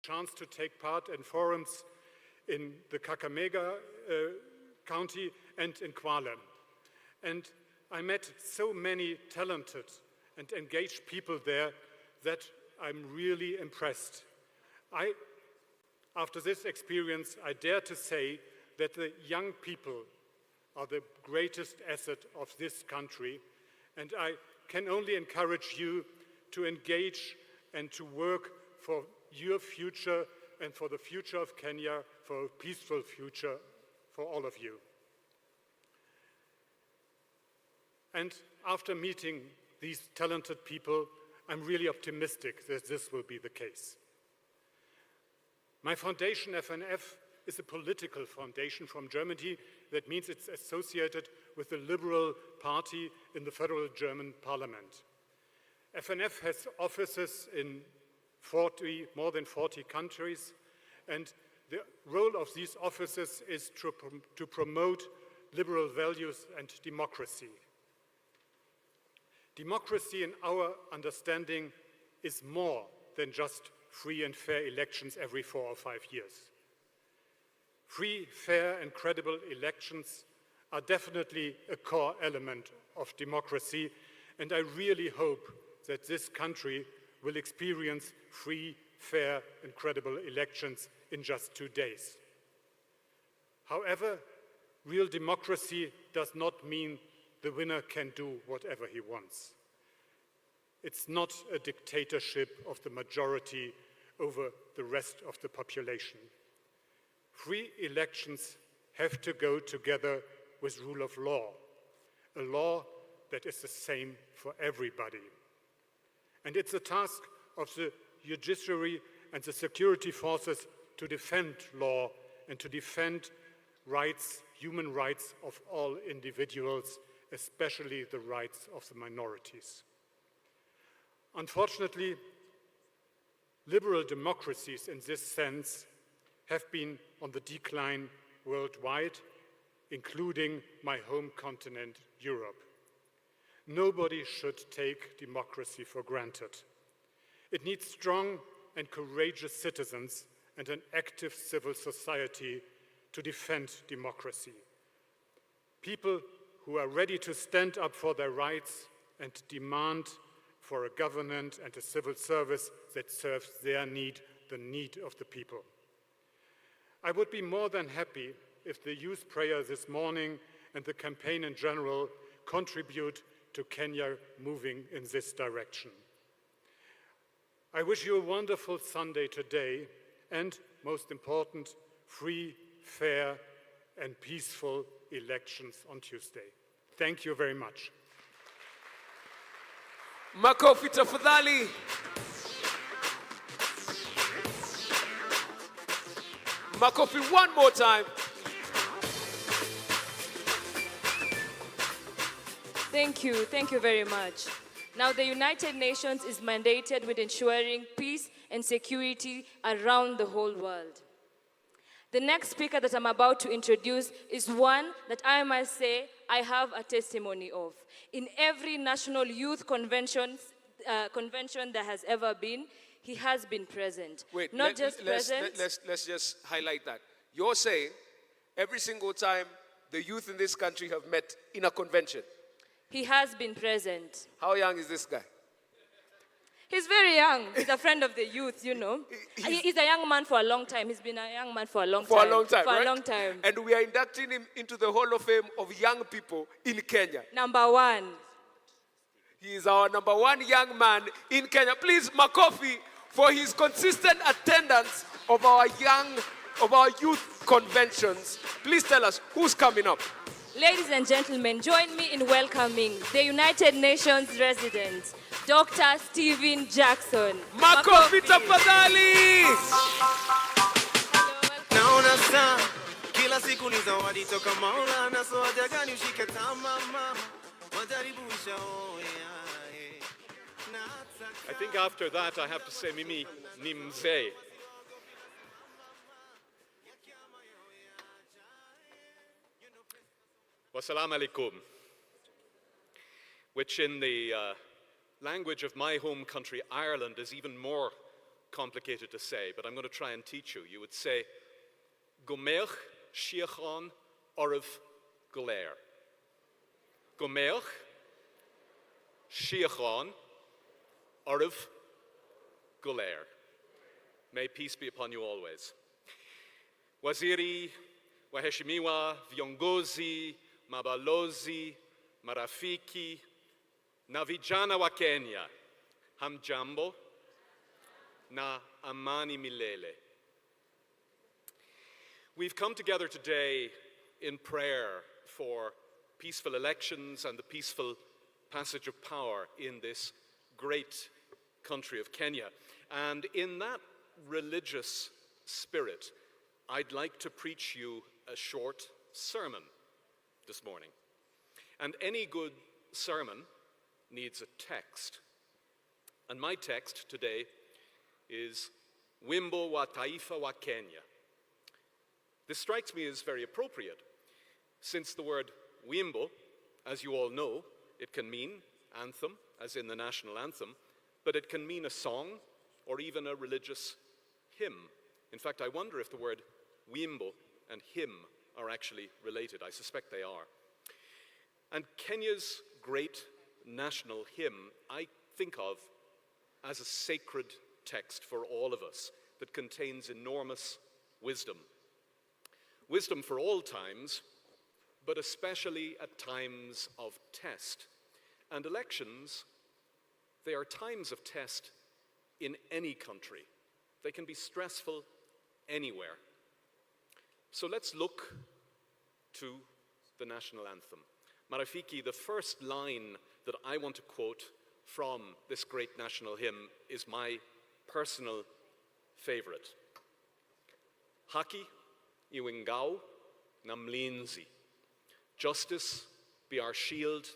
chance to take part in forums in the Kakamega County and in Kwale. And I met so many talented and engaged people there that I'm really impressed. After this experience, I dare to say that the young people are the greatest asset of this country, and I can only encourage you to engage and to work for your future and for the future of Kenya, for a peaceful future for all of you. And after meeting these talented people, I'm really optimistic that this will be the case. My foundation, FNF, is a political foundation from Germany. That means it's associated with the Liberal Party in the federal German parliament. FNF has offices in more than 40 countries, and the role of these offices is to promote liberal values and democracy. Democracy, in our understanding, is more than just free and fair elections every 4 or 5 years. Free, fair, and credible elections are definitely a core element of democracy, and I really hope that this country will experience free, fair, and credible elections in just 2 days. However, real democracy does not mean the winner can do whatever he wants. It's not a dictatorship of the majority over the rest of the population. Free elections have to go together with rule of law, a law that is the same for everybody. And it's a task of the judiciary and the security forces to defend law and to defend rights, human rights of all individuals, especially the rights of the minorities. Unfortunately, liberal democracies in this sense have been on the decline worldwide, including my home continent, Europe. Nobody should take democracy for granted. It needs strong and courageous citizens and an active civil society to defend democracy. People who are ready to stand up for their rights and demand for a government and a civil service that serves their need, the need of the people. I would be more than happy if the youth prayer this morning and the campaign in general contribute to Kenya moving in this direction. I wish you a wonderful Sunday today and, most important, free, fair, and peaceful elections on Tuesday. Thank you very much. Makofi tafadhali. Makofi one more time. Thank you very much. Now the United Nations is mandated with ensuring peace and security around the whole world. The next speaker that I'm about to introduce is one that I must say I have a testimony of. In every national youth convention there has ever been, he has been present. Wait, let's just highlight that. You're saying every single time the youth in this country have met in a convention, he has been present. How young is this guy? He's very young. He's a friend of the youth, you know. He's a young man for a long time. He's been a young man for a long time. For a long time, For right? a long time. And we are inducting him into the Hall of Fame of young people in Kenya. Number one. He is our number one young man in Kenya. Please, Makofi, for his consistent attendance of our youth conventions. Please tell us who's coming up. Ladies and gentlemen, join me in welcoming the United Nations resident, Dr. Stephen Jackson. Makofi tafadhali! Naona saa kila siku ni zawadi toka Maulana, so haja gani ushike tamaa, majaribu ishaoya. I think after that I have to say mimi ni mzee. Wassalamu alaikum, which in the language of my home country, Ireland, is even more complicated to say, but I'm going to try and teach you. You would say, Gomelch Shiachon Orav Golair. Gomelch Shiachon Orav Golair. May peace be upon you always. Waziri, waheshimiwa, viongozi, mabalozi, marafiki, na vijana wa Kenya, hamjambo, na amani milele. We've come together today in prayer for peaceful elections and the peaceful passage of power in this great country of Kenya. And in that religious spirit, I'd like to preach you a short sermon this morning. And any good sermon needs a text. And my text today is Wimbo wa Taifa wa Kenya. This strikes me as very appropriate, since the word wimbo, as you all know, it can mean anthem, as in the national anthem, but it can mean a song or even a religious hymn. In fact, I wonder if the word wimbo and hymn are actually related. I suspect they are. And Kenya's great national hymn, I think of as a sacred text for all of us that contains enormous wisdom. Wisdom for all times, but especially at times of test. And elections, they are times of test in any country. They can be stressful anywhere. So let's look to the national anthem. Marafiki, the first line that I want to quote from this great national hymn is my personal favorite. Haki iwingao na mlinzi. Justice be our shield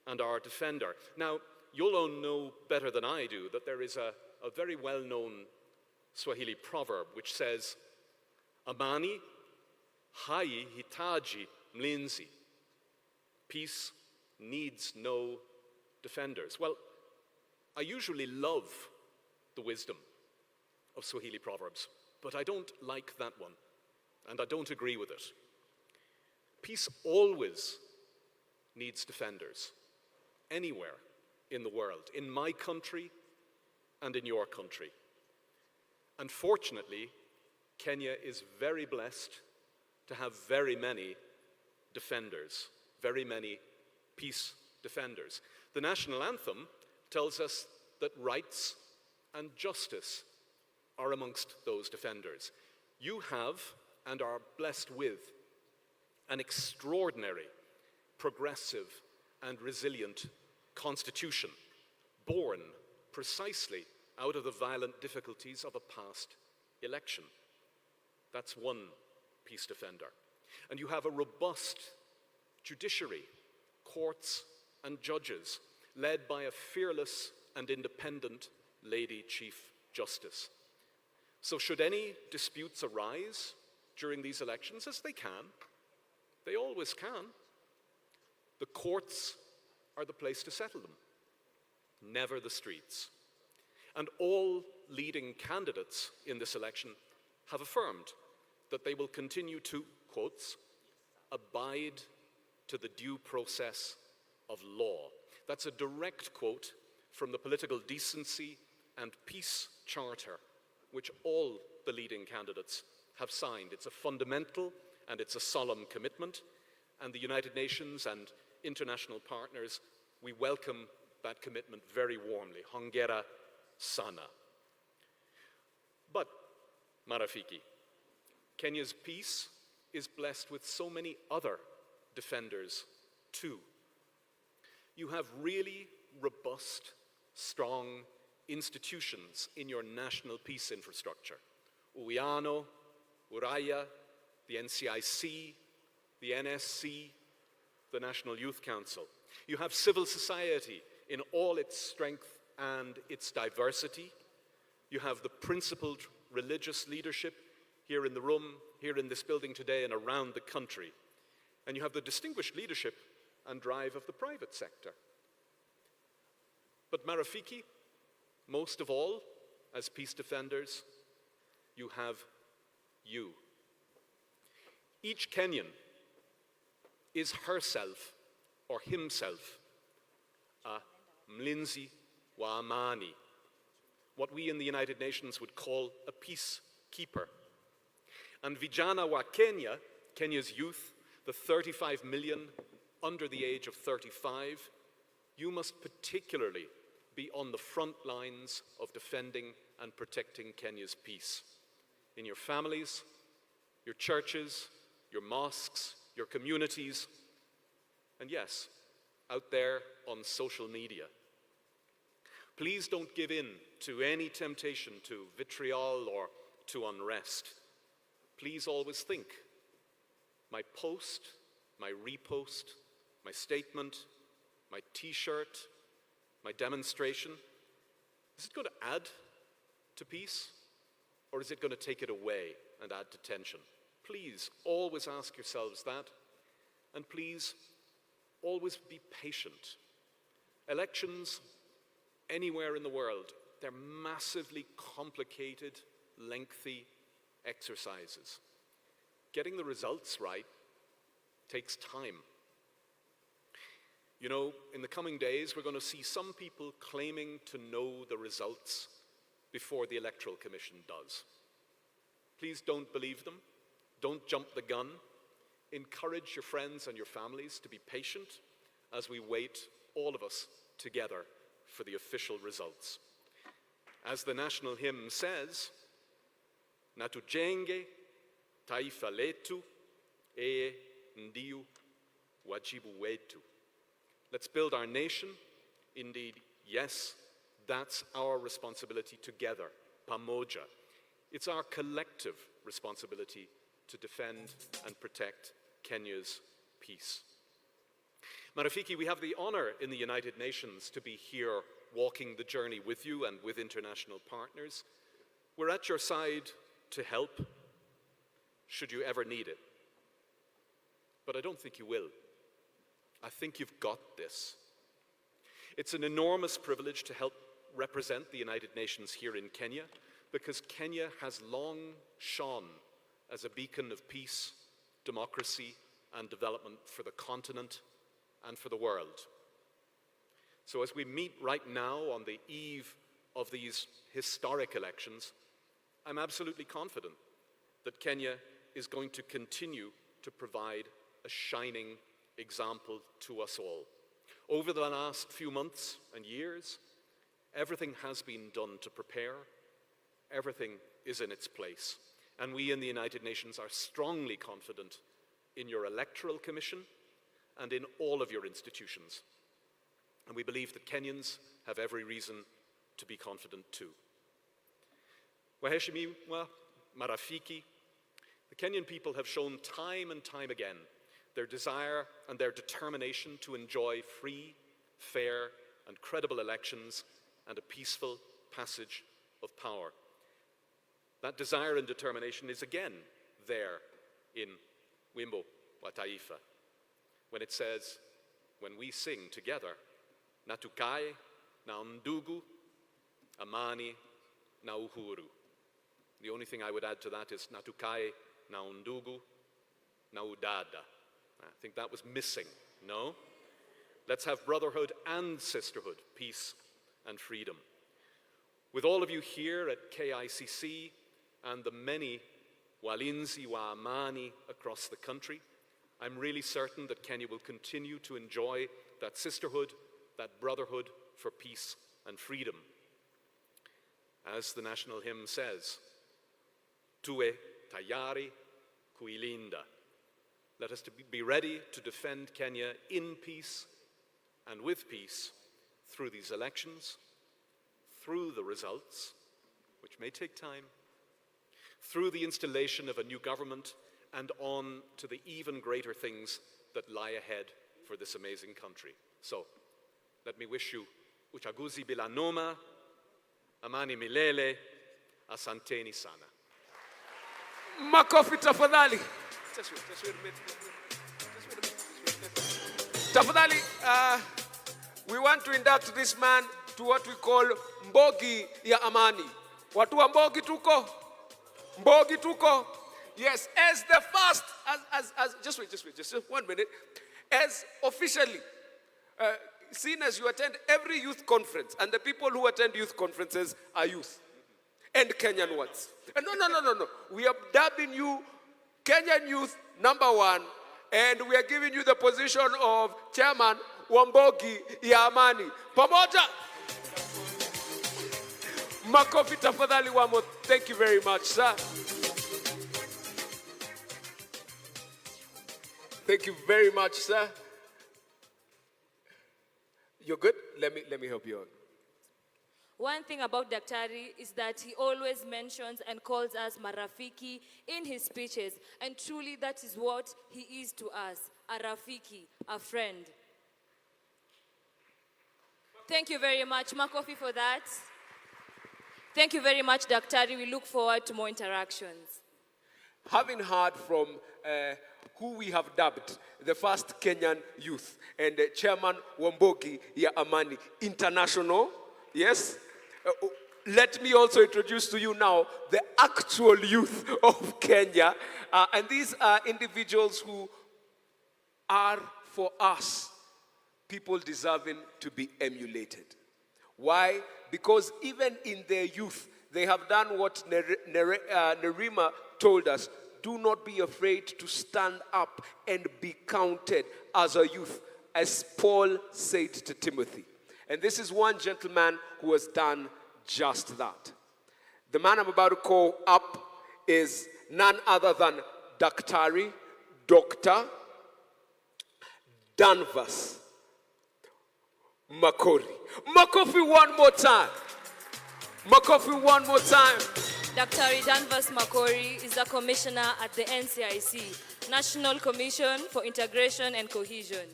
and our defender. Now, you'll all know better than I do that there is a very well-known Swahili proverb which says, Amani hai hitaji mlinzi. Peace needs no defenders. Well, I usually love the wisdom of Swahili proverbs, but I don't like that one, and I don't agree with it. Peace always needs defenders, anywhere in the world, in my country and in your country. Unfortunately, Kenya is very blessed to have very many defenders, very many peace defenders. The national anthem tells us that rights and justice are amongst those defenders. You have and are blessed with an extraordinary, progressive, and resilient constitution, born precisely out of the violent difficulties of a past election. That's one peace defender. And you have a robust judiciary, courts and judges, led by a fearless and independent Lady Chief Justice. So should any disputes arise during these elections, as they always can, the courts are the place to settle them, never the streets. And all leading candidates in this election have affirmed that they will continue to, quotes, abide to the due process of law. That's a direct quote from the Political Decency and Peace Charter, which all the leading candidates have signed. It's a fundamental and it's a solemn commitment, and the United Nations and international partners, we welcome that commitment very warmly. Hongera sana. But, Marafiki, Kenya's peace is blessed with so many other defenders too. You have really robust, strong institutions in your national peace infrastructure. Uyano, Uraya, the NCIC, the NSC, the National Youth Council. You have civil society in all its strength and its diversity. You have the principled religious leadership here in the room, here in this building today and around the country. And you have the distinguished leadership and drive of the private sector. But Marafiki, most of all, as peace defenders, you have you. Each Kenyan is herself or himself a mlinzi wa amani, what we in the United Nations would call a peacekeeper. And vijana wa Kenya, Kenya's youth, the 35 million under the age of 35, you must particularly be on the front lines of defending and protecting Kenya's peace. In your families, your churches, your mosques, your communities, and yes, out there on social media. Please don't give in to any temptation to vitriol or to unrest. Please always think, my post, my repost, my statement, my t-shirt, my demonstration, is it going to add to peace, or is it going to take it away and add to tension? Please always ask yourselves that, and please always be patient. Elections anywhere in the world, they're massively complicated, lengthy exercises. Getting the results right takes time. You know, in the coming days, we're going to see some people claiming to know the results before the Electoral Commission does. Please don't believe them. Don't jump the gun. Encourage your friends and your families to be patient as we wait, all of us, together for the official results. As the national hymn says, Natujenge taifa letu e ndiu wajibu wetu. Let's build our nation. Indeed, yes, that's our responsibility together, pamoja. It's our collective responsibility to defend and protect Kenya's peace. Marafiki, we have the honor in the United Nations to be here walking the journey with you and with international partners. We're at your side to help, should you ever need it. But I don't think you will. I think you've got this. It's an enormous privilege to help represent the United Nations here in Kenya, because Kenya has long shone as a beacon of peace, democracy, and development for the continent and for the world. So as we meet right now on the eve of these historic elections, I'm absolutely confident that Kenya is going to continue to provide a shining example to us all. Over the last few months and years, everything has been done to prepare. Everything is in its place. And we in the United Nations are strongly confident in your electoral commission and in all of your institutions. And we believe that Kenyans have every reason to be confident too. Waheshimiwa, marafiki, the Kenyan people have shown time and time again their desire and their determination to enjoy free, fair, and credible elections and a peaceful passage of power. That desire and determination is again there in Wimbo wa Taifa, when it says, when we sing together, Natukae na undugu, amani na uhuru. The only thing I would add to that is Natukae na undugu, na udada. I think that was missing, no? Let's have brotherhood and sisterhood, peace and freedom. With all of you here at KICC and the many walinzi wa amani across the country, I'm really certain that Kenya will continue to enjoy that sisterhood, that brotherhood for peace and freedom. As the national hymn says, Tue tayari kuilinda. Let us be ready to defend Kenya in peace and with peace through these elections, through the results, which may take time, through the installation of a new government, and on to the even greater things that lie ahead for this amazing country. So, let me wish you uchaguzi bila noma, amani milele, asanteni sana. Makofi tafadhali. Tafadhali, we want to induct this man to what we call Mbogi ya Amani. Watu wa Mbogi tuko? Mbogi tuko? Yes, as the first, just wait, just 1 minute. As officially, seen as you attend every youth conference, and the people who attend youth conferences are youth and Kenyan ones. No. We are dubbing you Kenyan youth #1, and we are giving you the position of chairman Wambogi ya Amani. Pamoja. Makofi tafadhali wamo. Thank you very much, sir. Thank you very much, sir. You're good? Let me help you out. One thing about Daktari is that he always mentions and calls us marafiki in his speeches. And truly that is what he is to us, a rafiki, a friend. Thank you very much, Makofi, for that. Thank you very much, Daktari. We look forward to more interactions. Having heard from who we have dubbed the first Kenyan youth and Chairman Wambogi ya Amani International, yes? Let me also introduce to you now the actual youth of Kenya. And these are individuals who are, for us, people deserving to be emulated. Why? Because even in their youth, they have done what Nerima told us. Do not be afraid to stand up and be counted as a youth, as Paul said to Timothy. And this is one gentleman who has done just that. The man I'm about to call up is none other than Dr. Danvas Makori. Makofi one more time. Makofi one more time. Dr. Danvas Makori is a commissioner at the NCIC, National Commission for Integration and Cohesion.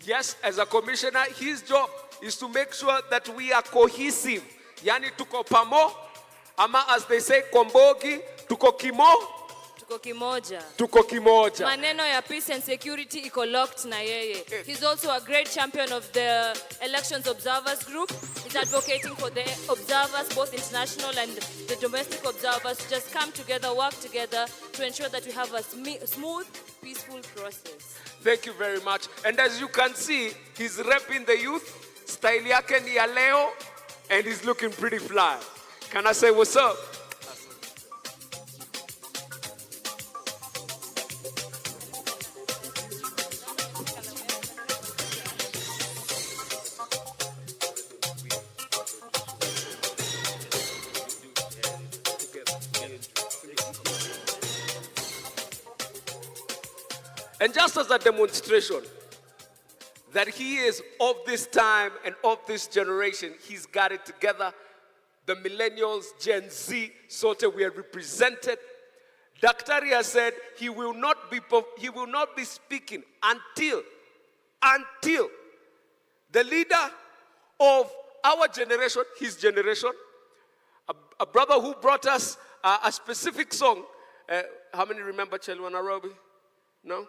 Yes, as a commissioner, his job is to make sure that we are cohesive. Yani tuko pamo, ama as they say, kombogi, tuko kimo. Tuko kimoja. Tuko kimoja. Maneno ya peace and security iko locked na yeye. He's also a great champion of the Elections Observers Group. He's advocating for the observers, both international and the domestic observers, to just come together, work together to ensure that we have a smooth, peaceful process. Thank you very much. And as you can see, he's repping the youth. Style yake ni ya leo, and he's looking pretty fly. Can I say what's up? And just as a demonstration that he is of this time and of this generation, he's got it together. The millennials, Gen Z, sort of we are represented. Daktari has said he will not be speaking until the leader of our generation, his generation, a brother who brought us a specific song. How many remember Chelwa Nairobi? No?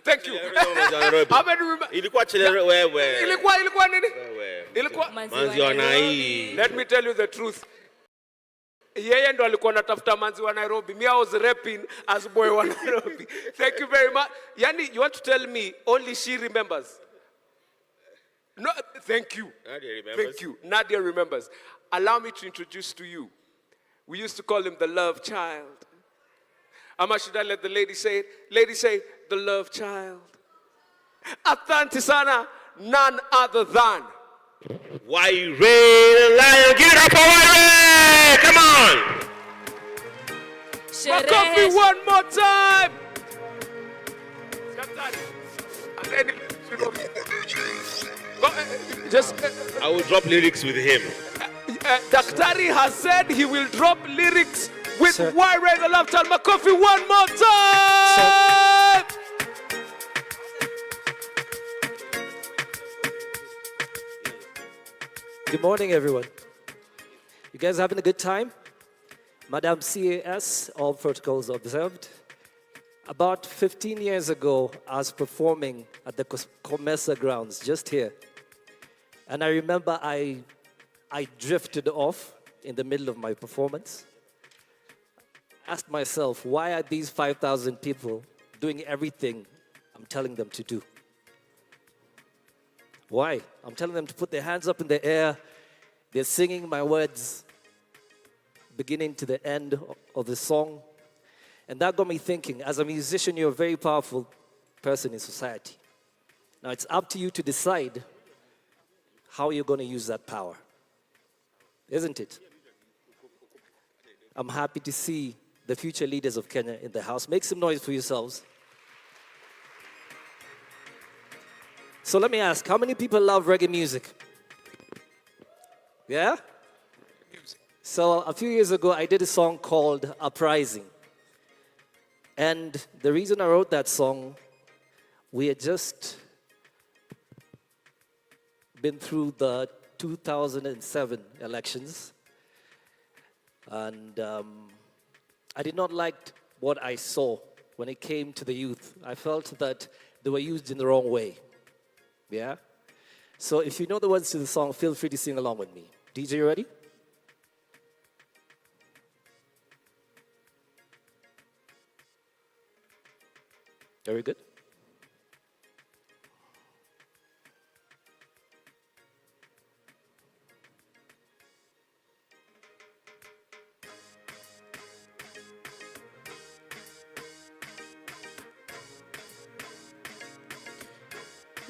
Thank you. How many remember? Ilikuwa nini? Manzi wa Nairobi. Let me tell you the truth. Yeye ndo alikuwa anatafuta manzi wa Nairobi. Me, I was rapping as boy wa Nairobi. Thank you very much. Yani, you want to tell me only she remembers? No, thank you. Nadia remembers. Thank you. Nadia remembers. Allow me to introduce to you. We used to call him the love child. Ama should I let the lady say it? Lady say, the love child. Asante sana, none other than. Waire the lion, give it up for Waire! Come on! Makofi one more time! I will drop lyrics with him. Daktari has said he will drop lyrics with Waire the love child. Makofi one more time! Good morning, everyone. You guys having a good time? Madam CAS, all protocols observed. About 15 years ago, I was performing at the Comesa grounds, just here. And I remember I I drifted off in the middle of my performance. Asked myself, why are these 5,000 people doing everything I'm telling them to do? Why? I'm telling them to put their hands up in the air. They're singing my words, beginning to the end of the song. And that got me thinking, as a musician, you're a very powerful person in society. Now, it's up to you to decide how you're going to use that power. Isn't it? I'm happy to see the future leaders of Kenya in the house. Make some noise for yourselves. So let me ask, how many people love reggae music? Yeah? So a few years ago, I did a song called Uprising. And the reason I wrote that song, we had just been through the 2007 elections. And I did not like what I saw when it came to the youth. I felt that they were used in the wrong way. Yeah? So if you know the words to the song, feel free to sing along with me. DJ, you ready? Very good.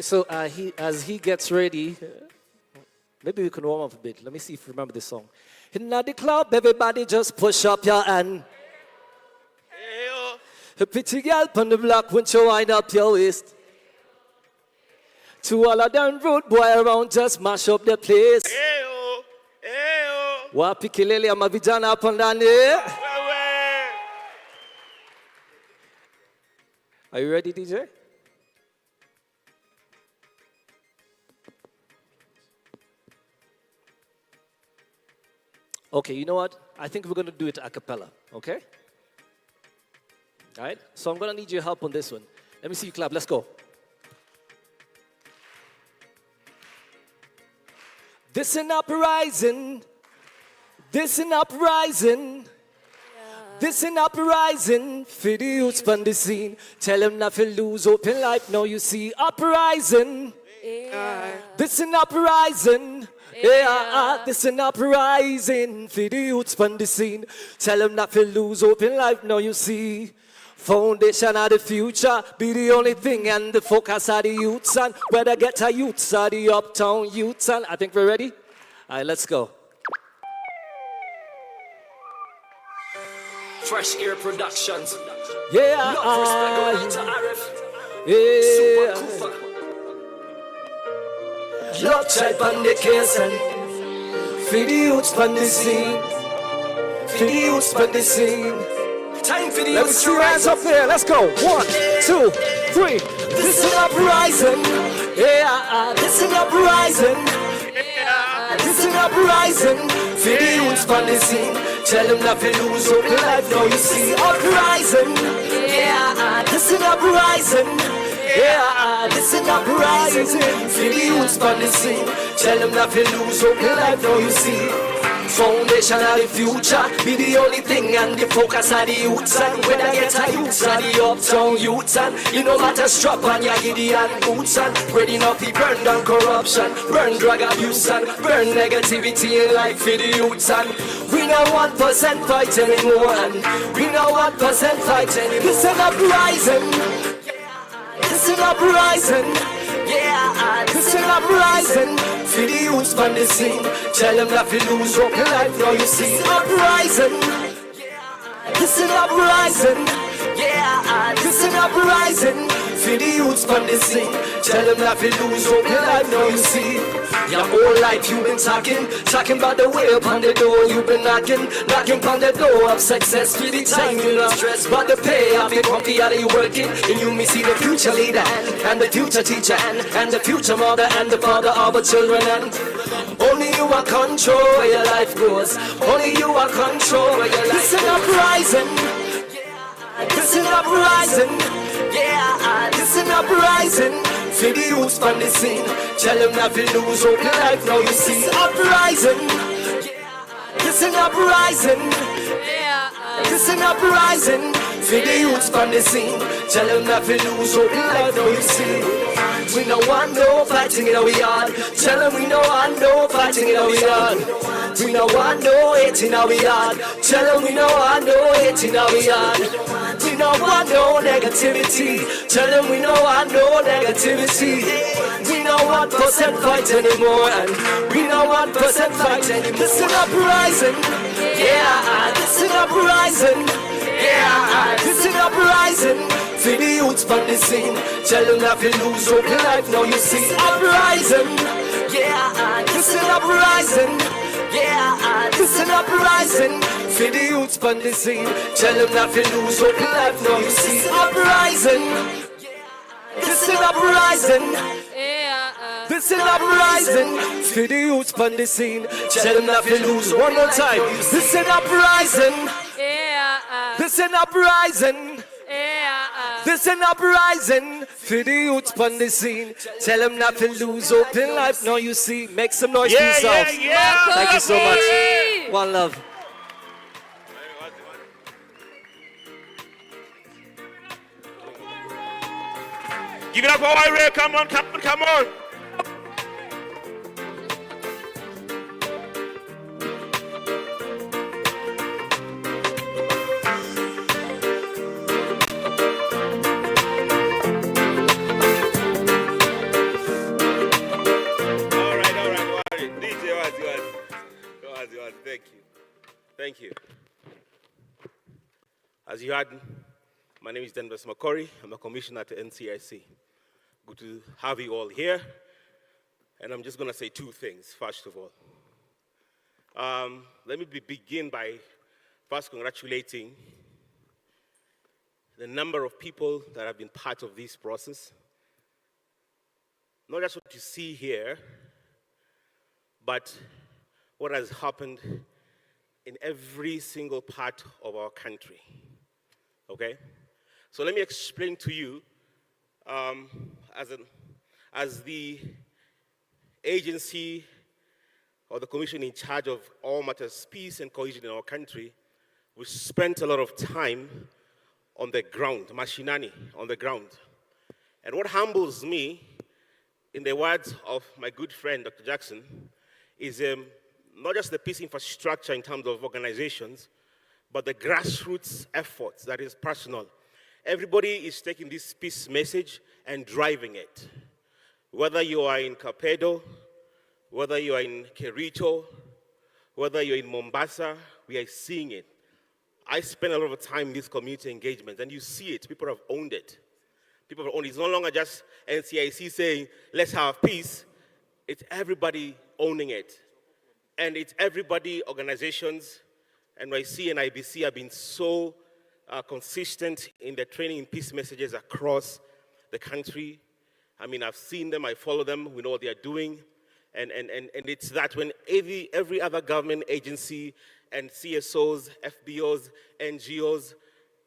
So as he gets ready, maybe we can warm up a bit. Let me see if you remember this song. In the club, everybody just push up your hand. A pretty girl on the block when you wind up your waist. To all of them rude boy around, just mash up the place. Wapi kilele ya mavijana hapa ndani. Are you ready, DJ? Okay, you know what? I think we're going to do it a cappella, okay? All right? So I'm going to need your help on this one. Let me see you clap. Let's go. This an uprising. This an uprising. This an uprising. For the youths from the scene. Tell them not to lose open life. Now you see uprising. This an uprising. This an uprising for the youths from the scene. Tell them not to lose open life. Now you see, foundation of the future be the only thing, and the focus of the youths, and whether get a youths or the uptown youths. And I think we're ready. All right, let's go. Fresh Air Productions. Yeah, Love respect going to Arif. yeah. Super Kufa. Love tribe on the case and for the youths from the scene. For the youths from the scene. Time for the Let me see your hands up there. Let's go. 1, 2, 3. This is uprising. Yeah, this is uprising. This is uprising. For the youths from the scene. Tell them not to lose hope in life. Now you see uprising. Yeah, this is uprising. Yeah, this is uprising. For the youths from the scene. Tell them not to lose hope in life. Now you see. Foundation of the future be the only thing, and the focus of the youths, and when I get a youths or the uptown youths, and you no matter strap on your Gideon boots, and ready enough to burn down corruption, burn drug abuse, and burn negativity in life for the youths. And we no 1% fight anymore, and we no 1% fight anymore. This is uprising. This is uprising. Yeah, this is uprising. For the youths from the scene. Tell them not to lose hope in life. Now you see uprising. This is uprising. Yeah, this is uprising. For the youths from the scene. Tell them not to lose hope in life. Now you see. Your whole life you've been talking about the way upon the door. You've been knocking upon the door of success. For the time you not stress, but the pay of the comfy out of you working. And you may see the future leader and the future teacher and the future mother and the father of our children. And only you are control where your life goes. Only you are control where your life goes. This is uprising. This is uprising. Yeah, this is uprising. for the youths from the scene. Tell them not to lose hope in life. Now you see uprising. This an uprising. This an uprising. For the youths from the scene. Tell them not to lose hope in life. Now you see. We no want no fighting in our yard. Tell them we no want no fighting in our yard. We no want no hate in our yard. Tell them we no want no hate in our yard. We no want no negativity. Tell them we no want no negativity. We no want percent fight anymore. And we no want percent fight anymore. This is an uprising. Yeah, this is an uprising. Yeah, this is an uprising. For the youths from the scene. Tell them not to lose hope in life. Now you see uprising. Yeah, this is an uprising. Yeah, this is an uprising. For the youths from the scene. Tell them not to lose hope in life. Now you see uprising. This is an uprising. This is an uprising. For the youths from the scene. Tell them not to lose. One more time. This is an uprising. This is an uprising. This is an uprising for the youths on the scene. Tell them not to lose hope in life. Now you see, make some noise for yourself. Thank you so much. One love. Give it up for Ira. Come on, come on, come on. Thank you. As you heard, my name is Denver Makori. I'm a commissioner at the NCIC. Good to have you all here. And I'm just going to say two things, first of all. Let me begin by first congratulating the number of people that have been part of this process. Not just what you see here, but what has happened in every single part of our country, okay? So let me explain to you, as the agency or the commission in charge of all matters peace and cohesion in our country, we spent a lot of time on the ground, mashinani, on the ground. And what humbles me, in the words of my good friend, Dr. Jackson, is not just the peace infrastructure in terms of organizations, but the grassroots efforts that is personal. Everybody is taking this peace message and driving it. Whether you are in Kapedo, whether you are in Kericho, whether you're in Mombasa, we are seeing it. I spend a lot of time in these community engagements, and you see it. People have owned it. People have owned it. It's no longer just NCIC saying, let's have peace. It's everybody owning it. And it's everybody, organizations, NYC and IBC have been so consistent in their training in peace messages across the country. I mean, I've seen them, I follow them, we know what they're doing. And it's that when every other government agency and CSOs, FBOs, NGOs,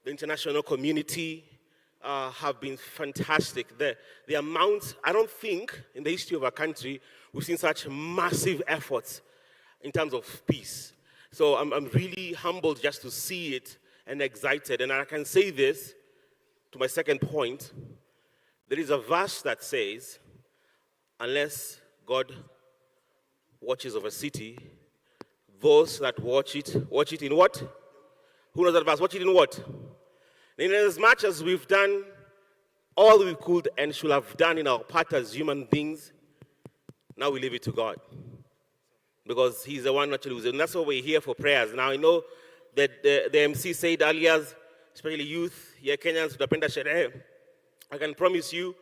the international community have been fantastic. The amount, I don't think in the history of our country, we've seen such massive efforts in terms of peace. So I'm really humbled just to see it and excited. And I can say this to my second point. There is a verse that says, unless God watches over a city, those that watch it in what? Who knows that verse? Watch it in what? In as much as we've done all we could and should have done in our part as human beings, now we leave it to God. Because he's the one actually who's, and that's why we're here for prayers. Now I know that the MC said earlier, especially youth, yeah, Kenyans, tutapenda sherehe. I can promise you,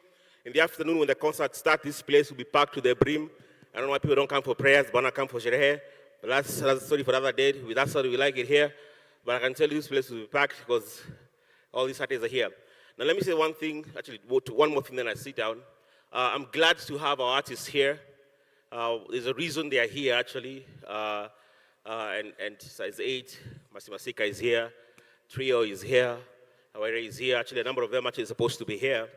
in the afternoon when the concert starts, this place will be packed to the brim. I don't know why people don't come for prayers, but not come for sherehe. But that's a story for another day. That's how we like it here. But I can tell you this place will be packed because all these Saturdays are here. Now let me say one thing, actually one more thing, then I sit down. I'm glad to have our artists here. There's a reason they are here, actually. And Size 8, Masimasika is here. Trio is here. Aware is here. Actually, a number of them actually supposed to be here.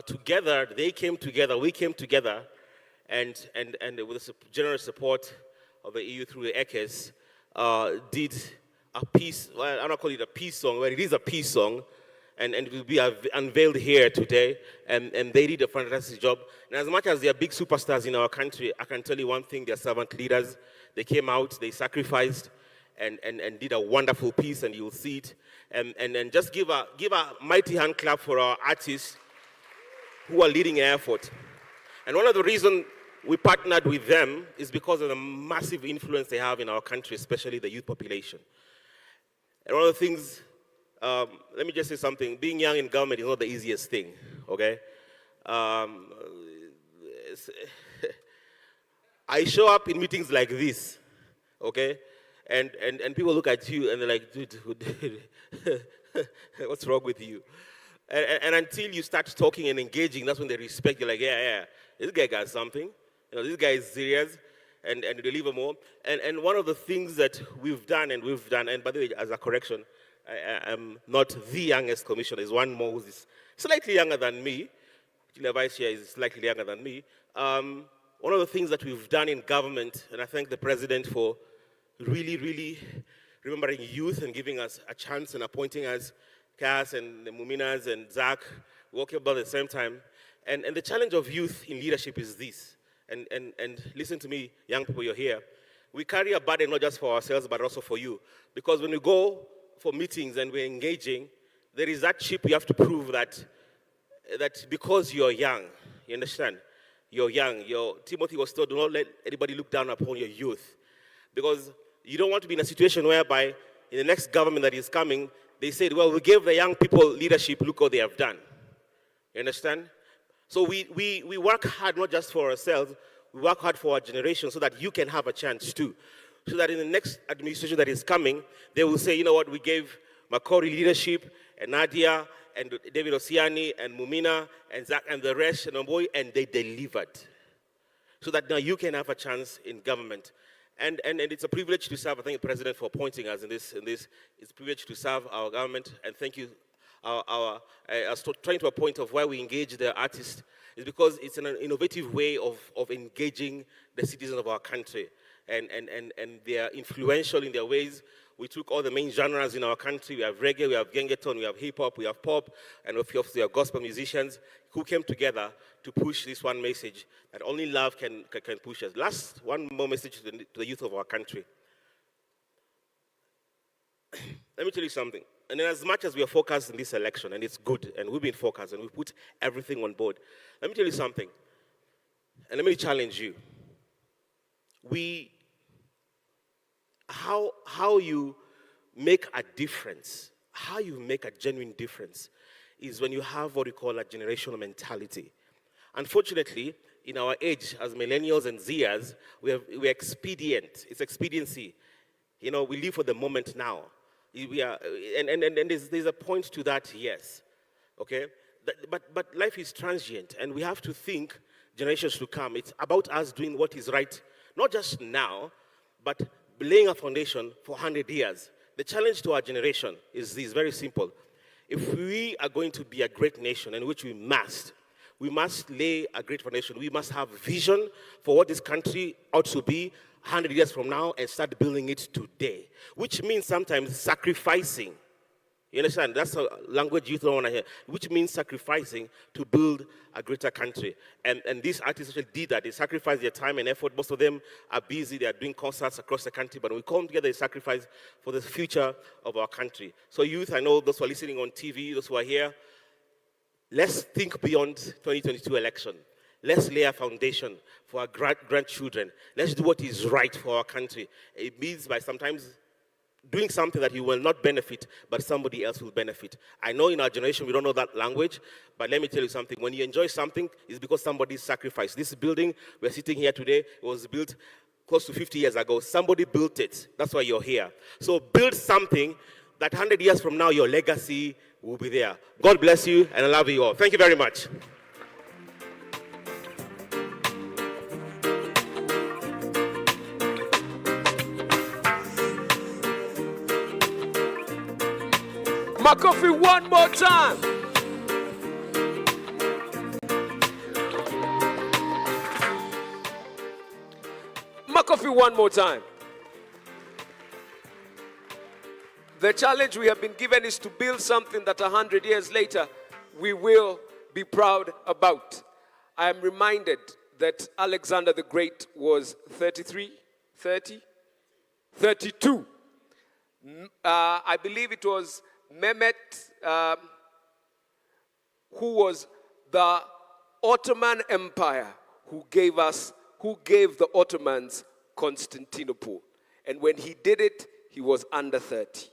together, they came together, we came together, and with the generous support of the EU through the ECHES, did a peace, well, I don't call it a peace song, but it is a peace song, and it will be unveiled here today, and they did a fantastic job. And as much as they are big superstars in our country, I can tell you one thing, they're servant leaders. They came out, they sacrificed, and did a wonderful piece, and you'll see it. And just give a mighty hand clap for our artists who are leading an effort. And one of the reasons we partnered with them is because of the massive influence they have in our country, especially the youth population. And one of the things, let me just say something, being young in government is not the easiest thing, okay? I show up in meetings like this, okay? And people look at you and they're like, dude, what's wrong with you? And until you start talking and engaging, that's when they respect you. Like, yeah, this guy got something. You know, this guy is serious, and deliver more. And one of the things that we've done, and by the way, as a correction, I am not the youngest commissioner. There's one more who's slightly younger than me. The vice chair is slightly younger than me. One of the things that we've done in government, and I thank the president for really, really remembering youth and giving us a chance and appointing us, Cass and the Muminas and Zach, working about at the same time. And the challenge of youth in leadership is this. And listen to me, young people, you're here. We carry a burden not just for ourselves, but also for you. Because when we go for meetings and we're engaging, there is that chip you have to prove that because you're young, you understand? You're young. Timothy was told, do not let anybody look down upon your youth. Because you don't want to be in a situation whereby in the next government that is coming, they said, well, we gave the young people leadership, look what they have done. You understand? So we work hard not just for ourselves, we work hard for our generation so that you can have a chance too. So that in the next administration that is coming, they will say, you know what, we gave Makori leadership, and Nadia, and David Osiani, and Mumina, and Zach, and the rest, and Omboy, and they delivered. So that now you can have a chance in government. And it's a privilege to serve. I thank the president for appointing us in this. It's a privilege to serve our government, and thank you. I was trying to a point of why we engage the artists is because it's an innovative way of engaging the citizens of our country, and they are influential in their ways. We took all the main genres in our country. We have reggae, we have gengeton, we have hip hop, we have pop, and of course we have gospel musicians who came together to push this one message that only love can push us. Last, one more message to the youth of our country. Let me tell you something. And then as much as we are focused in this election, and it's good, and we've been focused, and we put everything on board, let me tell you something. And let me challenge you. How you make a difference, how you make a genuine difference is when you have what we call a generational mentality. Unfortunately, in our age, as millennials and Zers, we're expedient. It's expediency. You know, we live for the moment now. We are, and there's a point to that, yes. Okay? But life is transient, and we have to think generations to come. It's about us doing what is right, not just now, but laying a foundation for 100 years. The challenge to our generation is this, very simple. If we are going to be a great nation, and which we must lay a great foundation. We must have vision for what this country ought to be 100 years from now and start building it today, which means sometimes sacrificing. You understand? That's a language you don't want to hear, which means sacrificing to build a greater country. And these artists actually did that. They sacrificed their time and effort. Most of them are busy. They are doing concerts across the country. But when we come together, they sacrifice for the future of our country. So youth, I know those who are listening on TV, those who are here, let's think beyond 2022 election. Let's lay a foundation for our grandchildren. Let's do what is right for our country. It means by sometimes doing something that you will not benefit, but somebody else will benefit. I know in our generation we don't know that language, but let me tell you something. When you enjoy something, it's because somebody sacrificed. This building, we're sitting here today, it was built close to 50 years ago. Somebody built it. That's why you're here. So build something that 100 years from now, your legacy will be there. God bless you, and I love you all. Thank you very much. Makofi, one more time. Makofi one more time. The challenge we have been given is to build something that 100 years later we will be proud about. I am reminded that Alexander the Great was 32. I believe it was Mehmet who was the Ottoman Empire who gave the Ottomans Constantinople. And when he did it, he was under 30.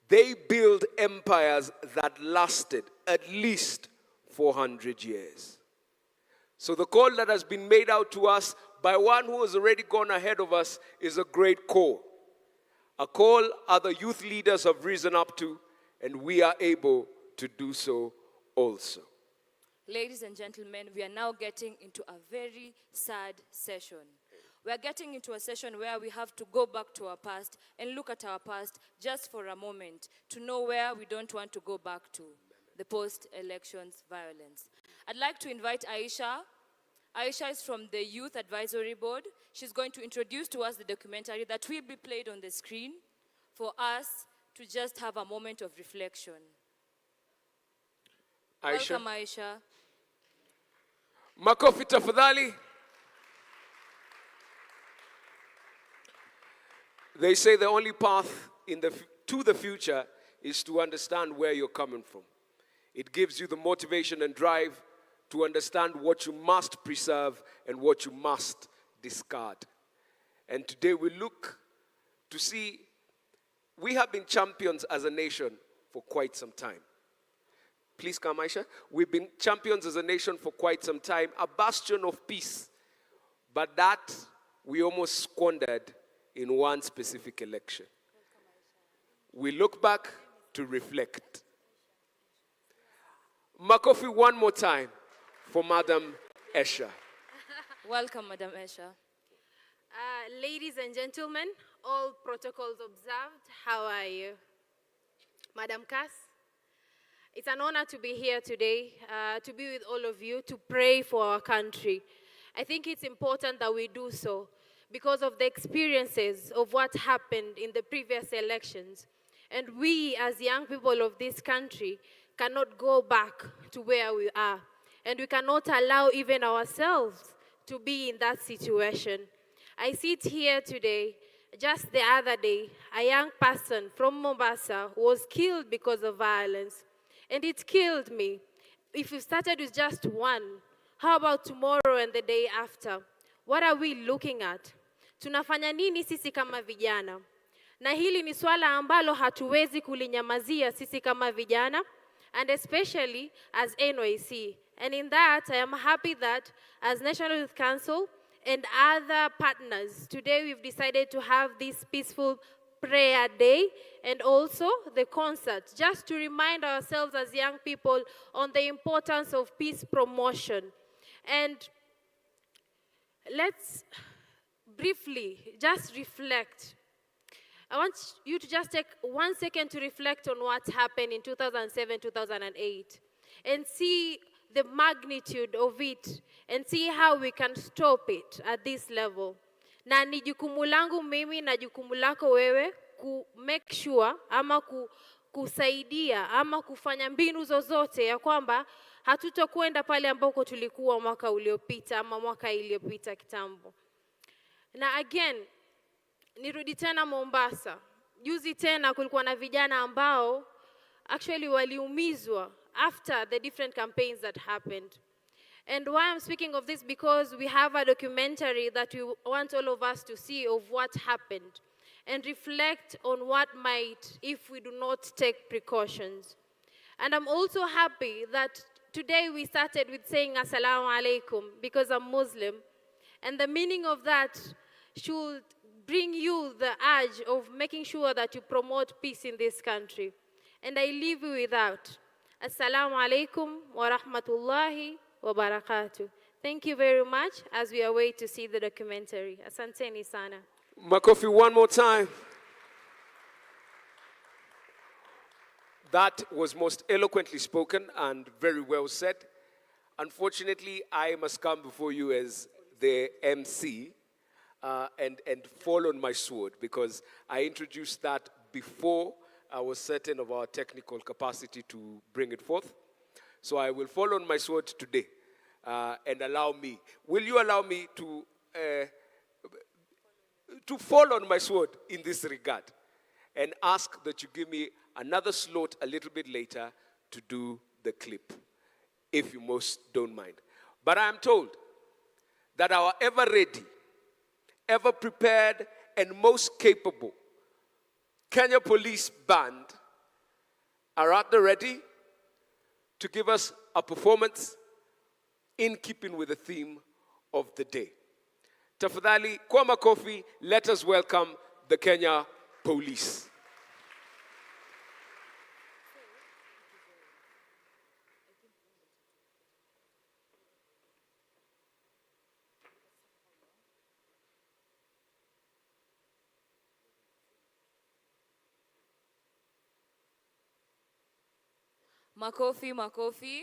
They built empires that lasted at least 400 years. So the call that has been made out to us by one who has already gone ahead of us is a great call. A call other youth leaders have risen up to, and we are able to do so also. Ladies and gentlemen, we are now getting into a very sad session. We are getting into a session where we have to go back to our past and look at our past just for a moment to know where we don't want to go back to, the post-elections violence. I'd like to invite Aisha. Aisha is from the Youth Advisory Board. She's going to introduce to us the documentary that will be played on the screen for us to just have a moment of reflection. Aisha. Welcome, Aisha. Makofi tafadhali. They say the only path to the future is to understand where you're coming from. It gives you the motivation and drive to understand what you must preserve and what you must discard. And today we look to see, we have been champions as a nation for quite some time. Please come, Aisha. We've been champions as a nation for quite some time, a bastion of peace. But that we almost squandered in one specific election. We look back to reflect. Makofi one more time for Madam Esha. Welcome, Madam Esha. Ladies and gentlemen, all protocols observed, how are you? Madam Cass, it's an honor to be here today, to be with all of you, to pray for our country. I think it's important that we do so because of the experiences of what happened in the previous elections. And we, as young people of this country, cannot go back to where we are. And we cannot allow even ourselves to be in that situation. I sit here today, just the other day, a young person from Mombasa was killed because of violence. And it killed me. If we started with just one, how about tomorrow and the day after? What are we looking at? Tunafanya nini sisi kama vijana? Na hili ni swala ambalo hatuwezi kulinyamazia sisi kama vijana, and especially as NYC. And in that, I am happy that as National Youth Council and other partners, today we've decided to have this peaceful prayer day and also the concert, just to remind ourselves as young people on the importance of peace promotion. And let's briefly just reflect. I want you to just take 1 second to reflect on what happened in 2007, 2008, and see the magnitude of it, and see how we can stop it at this level. Na ni jukumu langu mimi na jukumu lako wewe ku make sure ama kusaidia ama kufanya mbinu zozote ya kwamba hatutokwenda pale ambako tulikuwa mwaka uliopita ama mwaka iliyopita kitambo. Na again, nirudi tena Mombasa. Juzi tena kulikuwa na vijana ambao actually waliumizwa after the different campaigns that happened. And why I'm speaking of this, because we have a documentary that we want all of us to see of what happened and reflect on what might if we do not take precautions. And I'm also happy that today we started with saying Assalamu alaikum because I'm Muslim. And the meaning of that should bring you the urge of making sure that you promote peace in this country. And I leave you with that. Assalamu alaikum wa rahmatullahi wa barakatuh. Thank you very much as we await to see the documentary. Asanteni sana. Makofi one more time. That was most eloquently spoken and very well said. Unfortunately, I must come before you as the MC. and fall on my sword, because I introduced that before I was certain of our technical capacity to bring it forth. So I will fall on my sword today and allow me. Will you allow me to fall on my sword in this regard and ask that you give me another slot a little bit later to do the clip, if you most don't mind. But I am told that our ever ready, ever prepared, and most capable Kenya Police Band are at the ready to give us a performance in keeping with the theme of the day. Tafadhali, kwa makofi, let us welcome the Kenya Police. Makofi, makofi.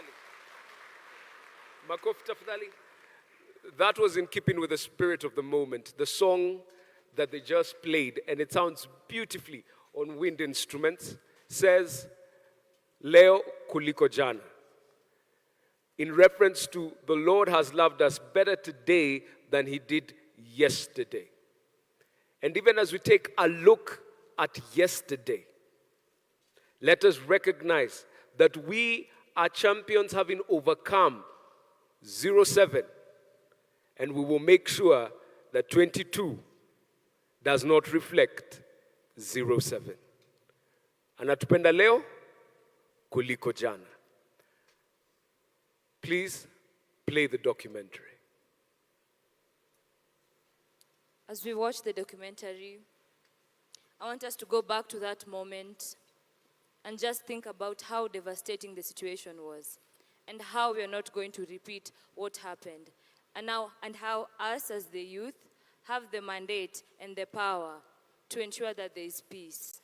tafadhali. Makofi tafadhali. That was in keeping with the spirit of the moment. The song that they just played, and it sounds beautifully on wind instruments, says, Leo kuliko jana. In reference to the Lord has loved us better today than he did yesterday. And even as we take a look at yesterday, let us recognize that we are champions having overcome 07, and we will make sure that 22 does not reflect 07. Anatupenda leo kuliko jana. Please play the documentary. As we watch the documentary, I want us to go back to that moment and just think about how devastating the situation was and how we are not going to repeat what happened. And how us as the youth have the mandate and the power to ensure that there is peace.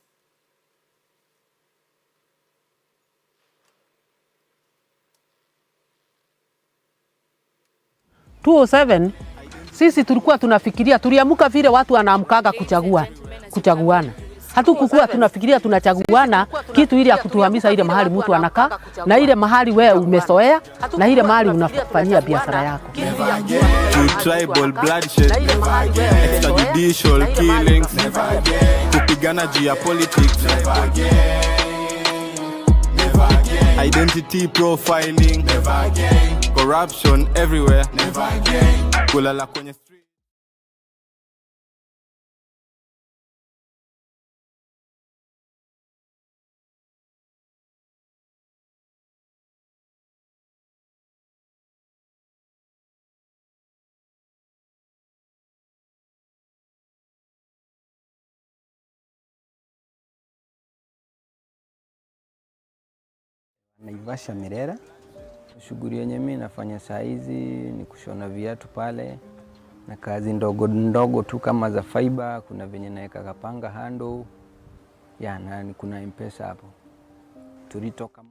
2007 sisi tulikuwa tunafikiria, tuliamuka vile watu wanaamkaga kuchaguana. Hatukukuwa tunafikiria tunachaguana kitu ili ya kutuhamisha ile mahali mtu anakaa na ile mahali wewe umesoea na ile mahali unafanyia biashara yako. Tribal bloodshed, extrajudicial killings, kupigana juu ya politics, identity profiling, corruption everywhere, kulala kwenye street. Naivasha Mirera. Shughuli yenye mimi nafanya saa hizi ni kushona viatu pale na kazi ndogo ndogo tu kama za fiber, kuna venye naeka kapanga handle na kuna M-Pesa hapo. Tulitoka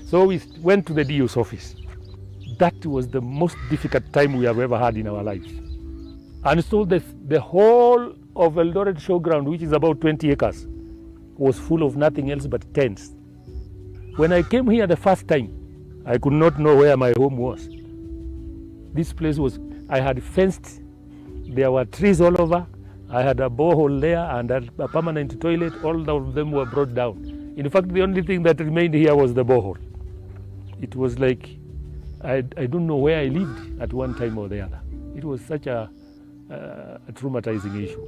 So we went to the DO's office. That was the most difficult time we have ever had in our lives. And so the whole of Eldoret Showground, which is about 20 acres, was full of nothing else but tents. When I came here the first time, I could not know where my home was. This place was, I had fenced, there were trees all over, I had a borehole there and a permanent toilet, all of them were brought down. In fact, the only thing that remained here was the borehole. It was like, I don't know where I lived at one time or the other. It was such a traumatizing issue.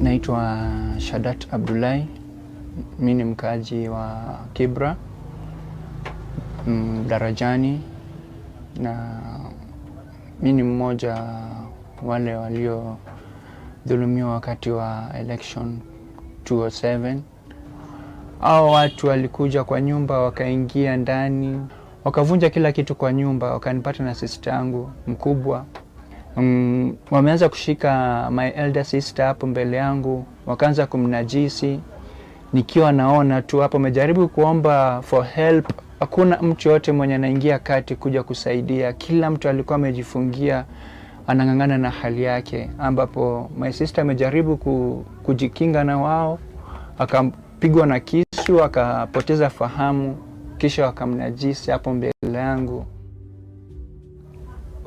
Naitwa Shadat Abdullahi, mimi ni mkaaji wa Kibra, Darajani, na mimi ni mmoja wale waliodhulumiwa wakati wa election 2007. Hao watu walikuja kwa nyumba, wakaingia ndani, wakavunja kila kitu kwa nyumba, wakanipata na sister yangu mkubwa. Wameanza kushika my elder sister hapo mbele yangu, wakaanza kumnajisi. Nikiwa naona tu hapo, wamejaribu kuomba for help, hakuna mtu yote mwenye anaingia kati kuja kusaidia. Kila mtu alikuwa amejifungia, anang'ang'ana na hali yake, ambapo my sister amejaribu kujikinga na wao, akapigwa na kisu, akapoteza fahamu, kisha wakamnajisi hapo mbele yangu.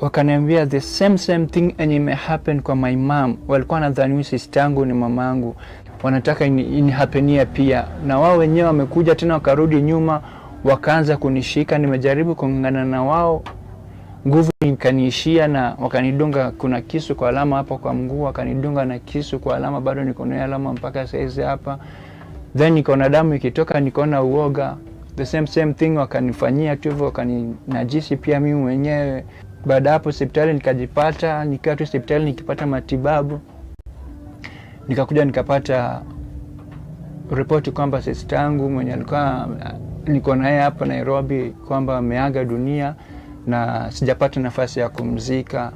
Wakaniambia the same thing enye happen kwa my mom. Walikuwa nadhani sister yangu ni mamangu, wanataka inihapenia pia, na wao wenyewe wamekuja tena wakarudi nyuma, wakaanza kunishika. Nimejaribu kung'ang'ana na wao, nguvu ikaniishia na wakanidunga. Kuna kisu kwa alama hapo kwa mguu, wakanidunga na kisu kwa alama, bado niko na alama mpaka saizi hapa. Then niko na damu ikitoka, niko na uoga. The same thing wakanifanyia tu hivyo, wakaninajisi pia mimi mwenyewe. Baada hapo hospitali nikajipata, nikaa tu hospitali nikipata matibabu. Nikakuja nikapata ripoti kwamba sister yangu mwenye alikuwa niko naye hapa Nairobi kwamba ameaga dunia, na sijapata nafasi ya kumzika.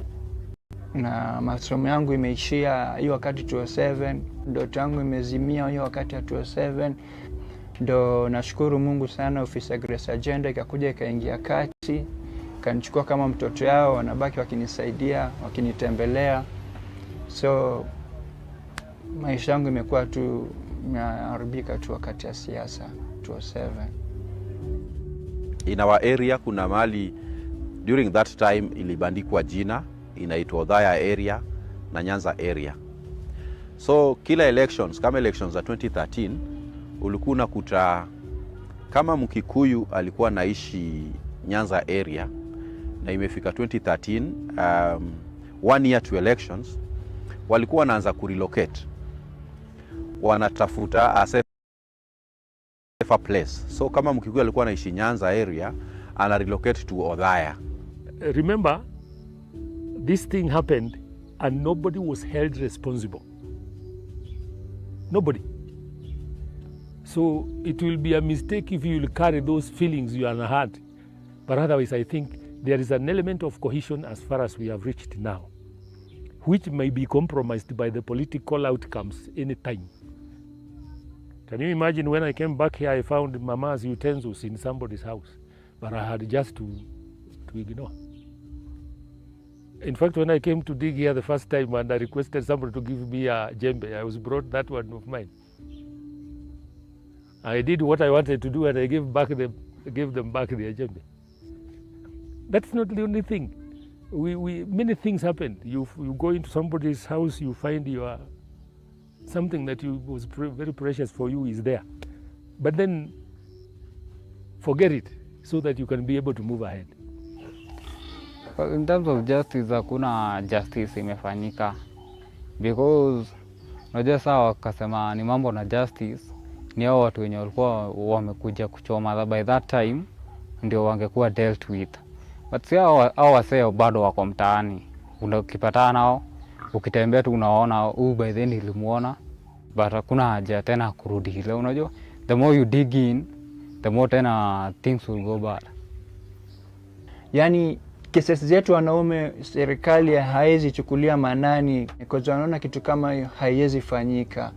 Na masomo yangu imeishia hiyo wakati 2007, ndoto yangu imezimia hiyo wakati ya 2007. Ndo nashukuru Mungu sana, ofisi ya Grace Agenda ikakuja ikaingia kati, kanichukua kama mtoto yao, wanabaki wakinisaidia, wakinitembelea. So maisha yangu imekuwa tu imeharibika tu wakati ya siasa 2007. In our area kuna mali during that time ilibandikwa jina inaitwa Odhaya area na Nyanza area. So kila elections, kama elections za 2013 ulikuwa unakuta kama Mkikuyu alikuwa naishi Nyanza area, na imefika 2013 1 year to elections, walikuwa wanaanza kurelocate, wanatafuta a safer place. So kama Mkikuyu alikuwa naishi Nyanza area, ana relocate to Odhaya. Remember, this thing happened and nobody was held responsible. Nobody. So it will be a mistake if you will carry those feelings you are had. But otherwise, I think there is an element of cohesion as far as we have reached now, which may be compromised by the political outcomes any time. Can you imagine when I came back here, I found Mama's utensils in somebody's house, but I had just to ignore. In fact, when I came to dig here the first time and I requested somebody to give me a jembe, I was brought that one of mine. I did what I wanted to do and I gave them back their jembe. That's not the only thing. Many things happen. You go into somebody's house, you find something that was very precious for you is there. But then forget it so that you can be able to move ahead. In terms of justice, hakuna justice imefanyika, because unajua sawa wakasema ni mambo na justice, ni hao watu wenye walikuwa wamekuja kuchoma, by that time ndio wangekuwa dealt with. But si hao waseo bado wako mtaani, ukipatana nao ukitembea tu unaona by then nilimuona, but hakuna haja tena kurudi ile. Unajua the more you dig in, the more tena things will go bad. Yani kesi zetu wanaume serikali haiwezi chukulia maanani, kwa wanaona kitu kama hiyo haiwezi fanyika.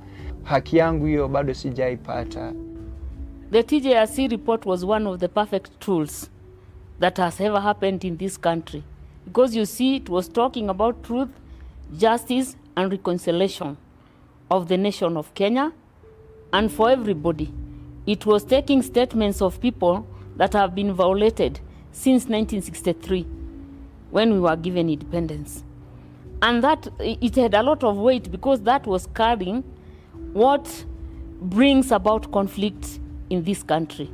haki yangu hiyo bado sijaipata. The TJRC report was one of the perfect tools that has ever happened in this country, because you see it was talking about truth, justice and reconciliation of the nation of Kenya, and for everybody. It was taking statements of people that have been violated since 1963 when we were given independence. And that it had a lot of weight because that was carrying what brings about conflict in this country.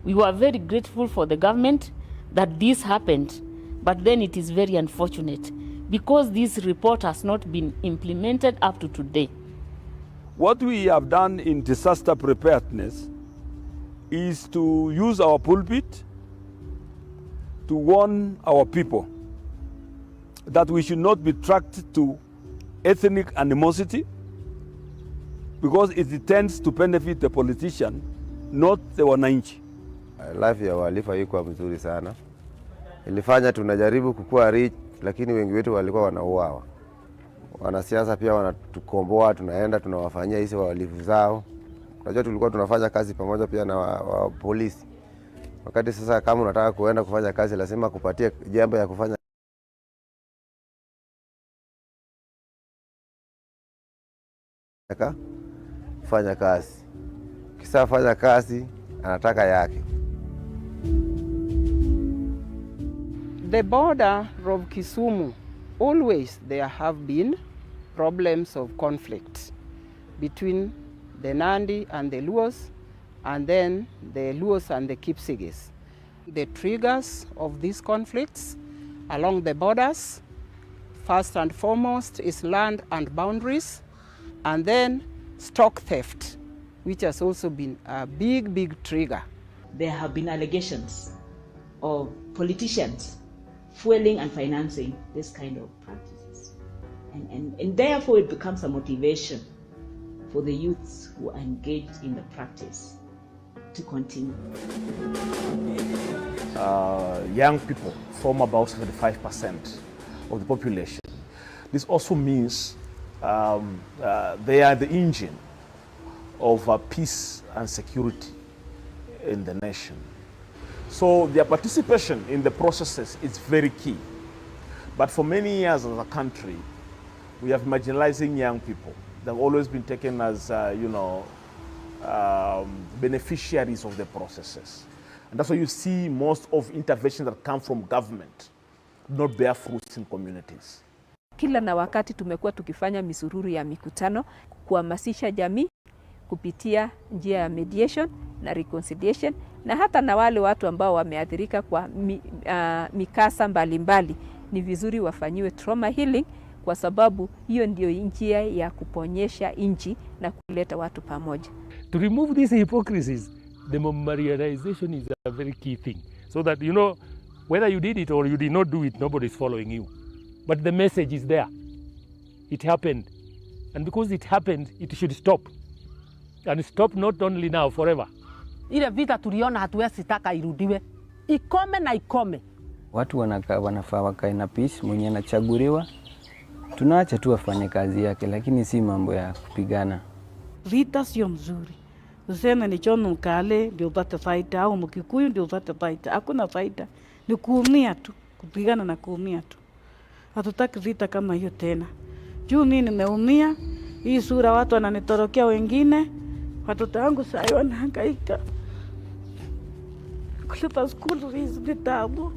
We were very grateful for the government that this happened, but then it is very unfortunate because this report has not been implemented up to today. What we have done in disaster preparedness is to use our pulpit to warn our people that we should not be tracked to ethnic animosity, because it tends to benefit the politician, not the wananchi. Life ya wahalifu haikuwa mzuri sana. Ilifanya tunajaribu kukua rich, lakini wengi wetu walikuwa wanauawa. Wanasiasa pia wanatukomboa, tunaenda tunawafanyia hizo wahalifu zao. Unajua tulikuwa tunafanya kazi pamoja pia na wa polisi. Wakati sasa kama unataka kuenda kufanya kazi lazima kupatie jambo ya kufanya kazi. Kisa fanya kazi anataka yake. The border of Kisumu, always there have been problems of conflict between the Nandi and the Luos, and then the Luos and the Kipsigis. The triggers of these conflicts along the borders, first and foremost, is land and boundaries, and then stock theft, which has also been a big trigger. There have been allegations of politicians fueling and financing this kind of practices. And therefore it becomes a motivation for the youths who are engaged in the practice to continue. Young people form about 75% of the population. This also means they are the engine of peace and security in the nation. So their participation in the processes is very key. But for many years as a country, we have marginalizing young people. They've always been taken as, beneficiaries of the processes. And that's why you see most of interventions that come from government not bear fruits in communities. Kila na wakati tumekuwa tukifanya misururu ya mikutano kuhamasisha jamii kupitia njia ya mediation na reconciliation, na hata na wale watu ambao wameathirika kwa mikasa mbalimbali ni vizuri wafanyiwe trauma healing, kwa sababu hiyo ndio njia ya kuponyesha nchi na kuleta watu pamoja. To remove these hypocrisies, the memorialization is a very key thing, so that whether you did it or you did not do it, nobody is following you. But the message is there. It happened. And because it happened, it should stop. And stop not only now, forever. Ile vita tuliona hatuwezi taka irudiwe. Ikome na ikome. Watu wanafaa wakae na peace, mwenye anachaguliwa tunaacha tu afanye kazi yake, lakini si mambo ya kupigana. Vita sio mzuri. Useme ni chono mkale ndio upate faida au mkikuyu ndio upate faida. Hakuna faida. Ni kuumia tu, kupigana na kuumia tu. Hatutaki vita kama hiyo tena. Juu mimi nimeumia, hii sura watu wananitorokea wengine, watoto wangu sasa wanahangaika. Kulipa school fees vitabu.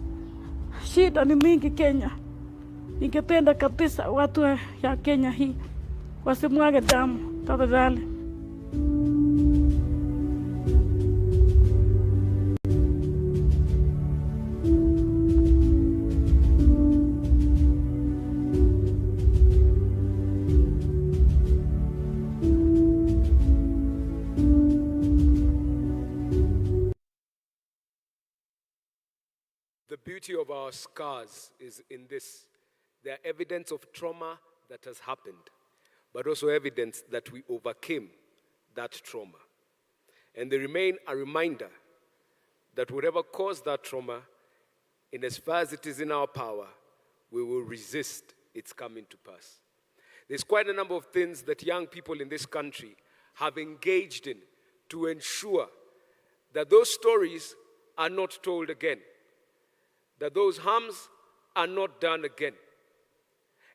Shida ni mingi Kenya. Ningependa kabisa watu ya Kenya hii wasimwage damu tafadhali. The beauty of our scars is in this. They are evidence of trauma that has happened, but also evidence that we overcame that trauma. And they remain a reminder that whatever caused that trauma, in as far as it is in our power, we will resist its coming to pass. There's quite a number of things that young people in this country have engaged in to ensure that those stories are not told again, that those harms are not done again,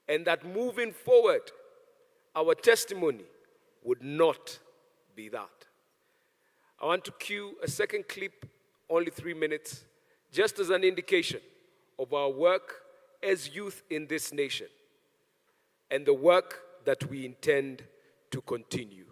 and that moving forward, our testimony would not be that. I want to cue a second clip, only 3 minutes, just as an indication of our work as youth in this nation and the work that we intend to continue.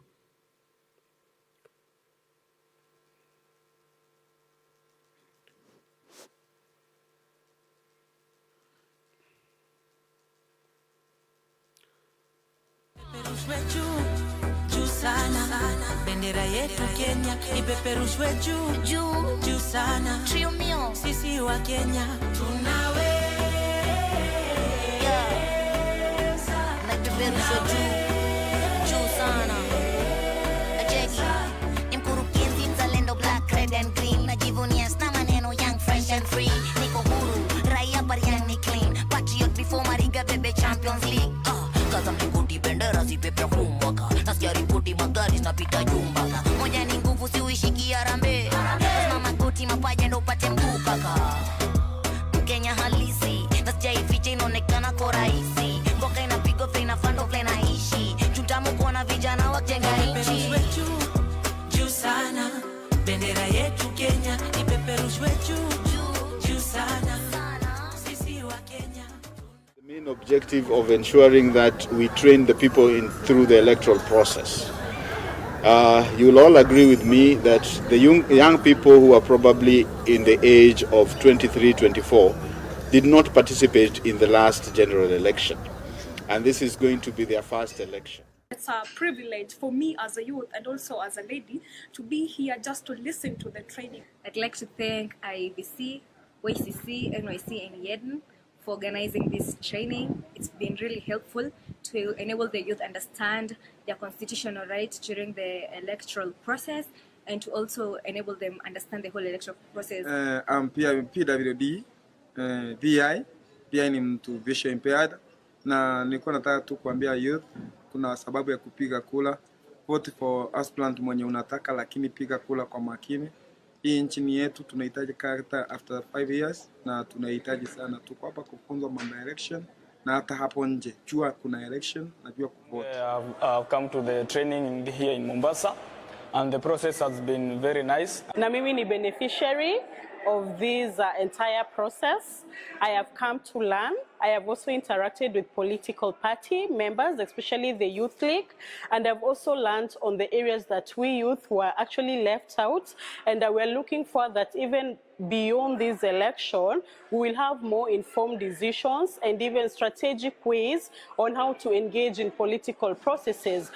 Bendera yetu Kenya ipeperushwe juu sana. Trio mio sisi wa Kenya tunawe na ipeperushwe juu sana. Ajeki mkurugenzi Uzalendo, black, red and green. Najivunia na maneno young, fresh and free. Niko huru, raia bariani clean. Patriot before Mariga bebe Champions League. Kaza mlikuti bendera zipepe kumwaka. Nasikia ripoti magari zinapita jumbaka. Moja ni nguvu si uishiki Harambee. Mama kuti mapaja ndo upate mguu kaka. Mkenya halisi nasikia ifiche inaonekana kwa rahisi. Mboka inapigwa fly na fando fly na ishi. Tutamu kuona vijana wajenga nchi. Juu sana. Bendera yetu Kenya ipeperushwe juu sana. Sisi wa Kenya. The main objective of ensuring that we train the people through the electoral process. You will all agree with me that the young people who are probably in the age of 23, 24 did not participate in the last general election. And this is going to be their first election. It's a privilege for me as a youth and also as a lady to be here just to listen to the training. I'd like to thank IEBC, YCC, NYC and YEDN for organizing this training. It's been really helpful to enable the youth understand their constitutional rights during the electoral process and to also enable them understand the whole electoral process. I'm PWD, VI ni mtu visually impaired, na nilikuwa nataka tu kuambia youth kuna sababu ya kupiga kula. Vote for aspirant mwenye unataka, lakini piga kula kwa makini. Hii nchi yetu tunahitaji kata after 5 years, na tunahitaji sana. Tuko hapa kufunzwa mambo ya election na hata hapo nje. Jua kuna election na jua kuvote. I've come to the training here in Mombasa and the process has been very nice. Na mimi ni beneficiary of this entire process. I have come to learn. I have also interacted with political party members, especially the Youth League, and I've also learned on the areas that we youth were actually left out, and we're looking for that even beyond this election, we will have more informed decisions and even strategic ways on how to engage in political processes.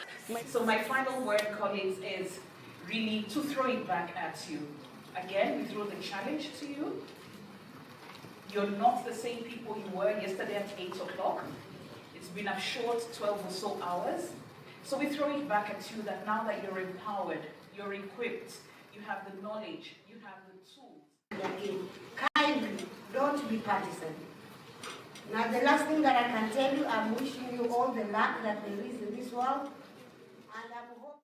So my final word, colleagues, is really to throw it back at you. Again, we throw the challenge to you. You're not the same people you were yesterday at 8 o'clock. It's been a short 12 or so hours. So we throw it back at you that now that you're empowered, you're equipped, you have the knowledge, you have the tools. Kindly, don't be partisan. Now the last thing that I can tell you, I'm wishing you all the luck that there is in this world. And I'm hoping.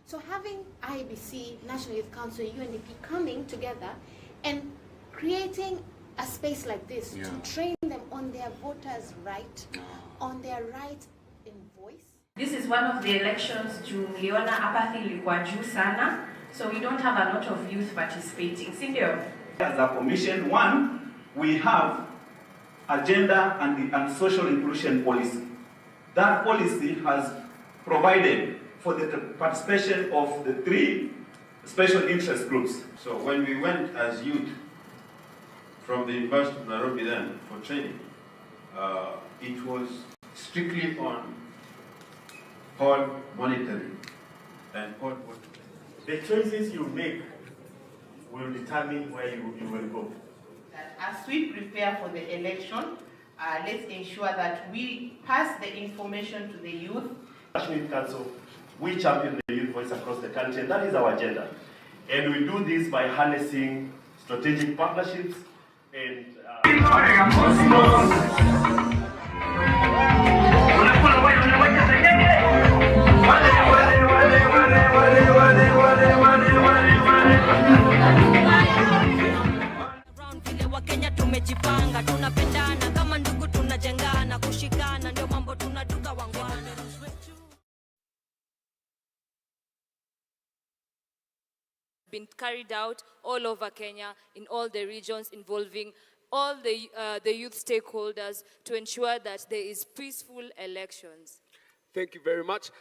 So having IEBC, National Youth Council, UNDP coming together and creating a space like this to train them on their voters' right, on their right in voice. This is one of the elections Juliana apathy ilikuwa juu sana, so we don't have a lot of youth participating. Sindio? As a commission, one, we have agenda and social inclusion policy. That policy has provided for the participation of the 3 special interest groups. So when we went as youth from the University of Nairobi then for training, it was strictly on poll monitoring and poll voting. The choices you make will determine where you will go. As we prepare for the election, let's ensure that we pass the information to the youth. National Youth Council, we champion the youth voice across the country, and that is our agenda. And we do this by harnessing strategic partnerships and Vile Wakenya tumejipanga, tunapendana kama ndugu, tunajengana, kushikana ndio mambo tunaduka wangwana. Been carried out all over Kenya in all the regions, involving all the youth stakeholders to ensure that there is peaceful elections. Thank you very much.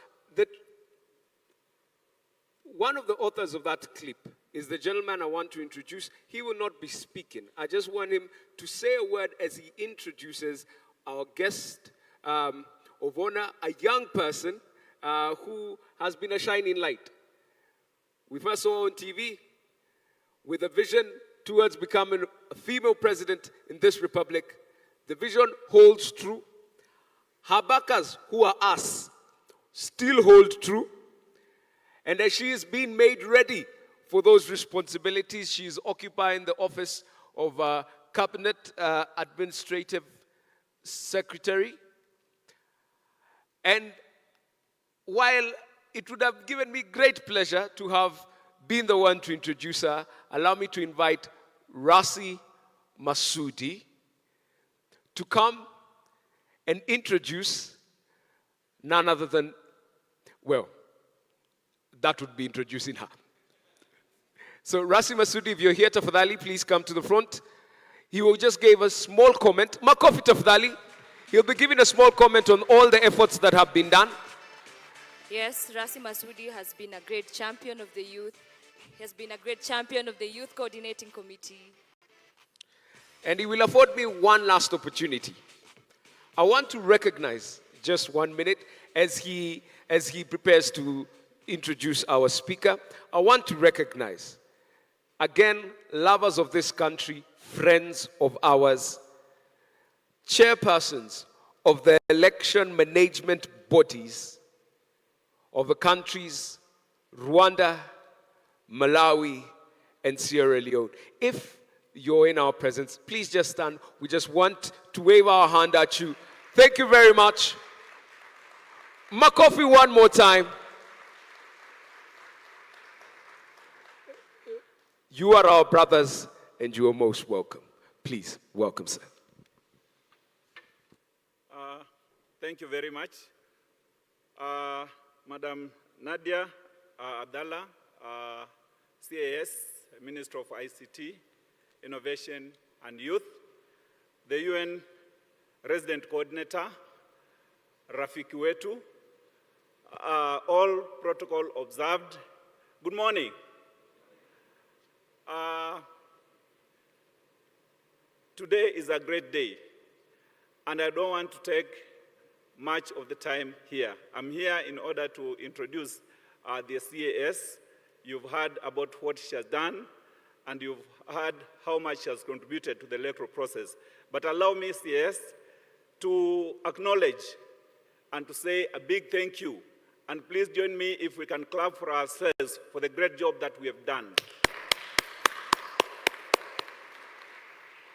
One of the authors of that clip is the gentleman I want to introduce. He will not be speaking. I just want him to say a word as he introduces our guest of honor, a young person who has been a shining light. We first saw on TV with a vision towards becoming a female president in this republic. The vision holds true. Her backers, who are us, still hold true. And as she is being made ready for those responsibilities, she is occupying the office of Cabinet Administrative Secretary. And while it would have given me great pleasure to have been the one to introduce her, allow me to invite Rasi Masudi to come and introduce none other than, well, that would be introducing her. So Rasi Masudi, if you're here, tafadhali, please come to the front. He will just give a small comment. Makofi tafadhali. He'll be giving a small comment on all the efforts that have been done. Yes, Rasi Masudi has been a great champion of the youth. He has been a great champion of the Youth Coordinating Committee. And he will afford me one last opportunity. I want to recognize, just 1 minute, as he prepares to introduce our speaker, I want to recognize, again, lovers of this country, friends of ours, chairpersons of the election management bodies of the countries Rwanda, Malawi, and Sierra Leone. If you're in our presence, please just stand. We just want to wave our hand at you. Thank you very much. Makofi one more time. You are our brothers, and you are most welcome. Please, welcome, sir. Thank you very much. Madam Nadia Abdallah, CAS, Minister of ICT, Innovation and Youth, the UN Resident Coordinator, Rafiki Wetu, all protocol observed. Good morning. Today is a great day, and I don't want to take much of the time here. I'm here in order to introduce the CAS. You've heard about what she has done, and you've heard how much she has contributed to the electoral process. But allow me, CAS, to acknowledge and to say a big thank you. And please join me if we can clap for ourselves for the great job that we have done.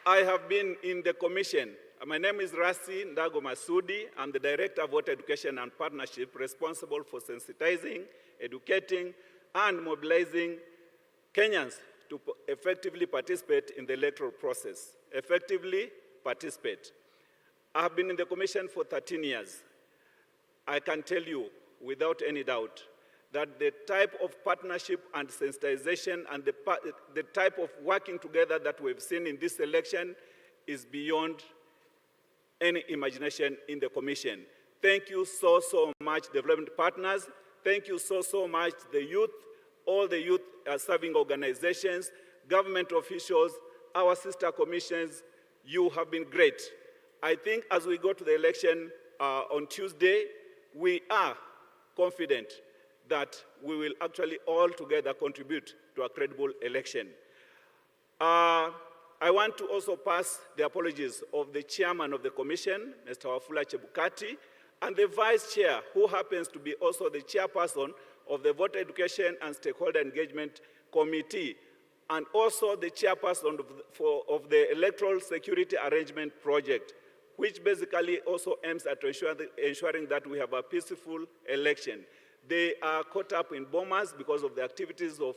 I have been in the commission. My name is Rasi Ndago Masudi. I'm the Director of Voter Education and Partnership, responsible for sensitizing, educating, and mobilizing Kenyans to effectively participate in the electoral process. Effectively participate. I have been in the commission for 13 years. I can tell you without any doubt that the type of partnership and sensitization and the type of working together that we've seen in this election is beyond any imagination in the commission. Thank you so much, development partners. Thank you so much, the youth, all the youth serving organizations, government officials, our sister commissions. You have been great. I think as we go to the election on Tuesday, we are confident that we will actually all together contribute to a credible election. I want to also pass the apologies of the chairman of the commission, Mr. Wafula Chebukati, and the vice chair, who happens to be also the chairperson of the Voter Education and Stakeholder Engagement Committee, and also the chairperson of the Electoral Security Arrangement Project, which basically also aims at ensuring that we have a peaceful election. They are caught up in Bomas because of the activities of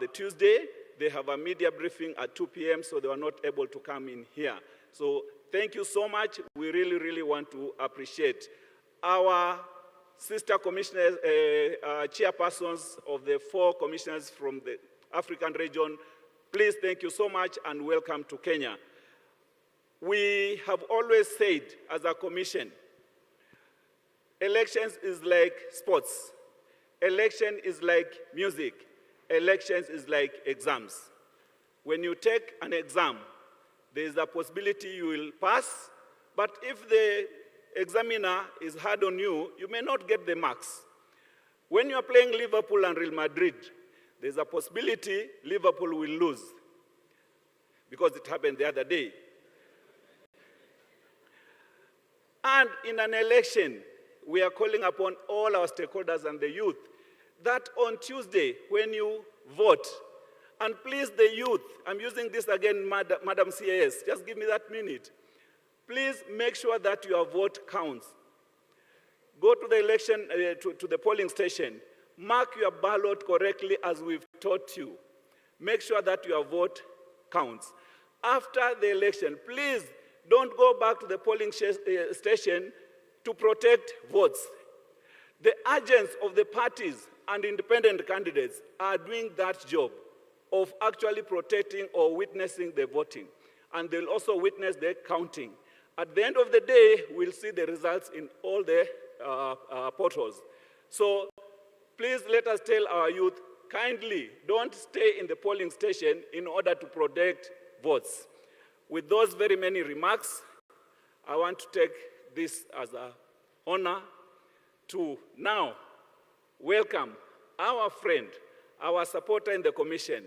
the Tuesday. They have a media briefing at 2 p.m., so they were not able to come in here. So thank you so much. We really, really want to appreciate our sister commissioners, chairpersons of the 4 commissioners from the African region. Please, thank you so much and welcome to Kenya. We have always said as a commission, elections is like sports. Election is like music. Elections is like exams. When you take an exam, there is a possibility you will pass, but if the examiner is hard on you, you may not get the marks. When you are playing Liverpool and Real Madrid, there's a possibility Liverpool will lose, because it happened the other day. And in an election, we are calling upon all our stakeholders and the youth that on Tuesday, when you vote, and please the youth, I'm using this again, Madam CAS, just give me that minute. Please make sure that your vote counts. Go to the election, to the polling station. Mark your ballot correctly as we've taught you. Make sure that your vote counts. After the election, please don't go back to the polling station to protect votes. The agents of the parties and independent candidates are doing that job of actually protecting or witnessing the voting. And they'll also witness the counting. At the end of the day, we'll see the results in all the portals. So please let us tell our youth, kindly don't stay in the polling station in order to protect votes. With those very many remarks, I want to take this as an honor to now welcome our friend, our supporter in the commission,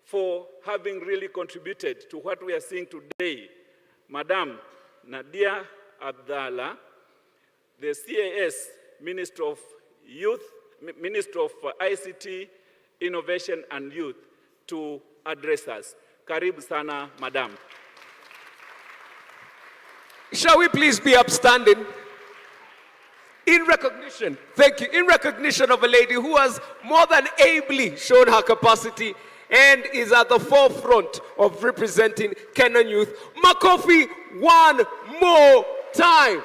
for having really contributed to what we are seeing today, Madam Nadia Abdallah, the CAS Minister of Youth, Minister of ICT, Innovation and Youth, to address us. Karibu sana, Madam. Shall we please be upstanding? In recognition, thank you, in recognition of a lady who has more than ably shown her capacity and is at the forefront of representing Kenyan youth. Makofi one more time.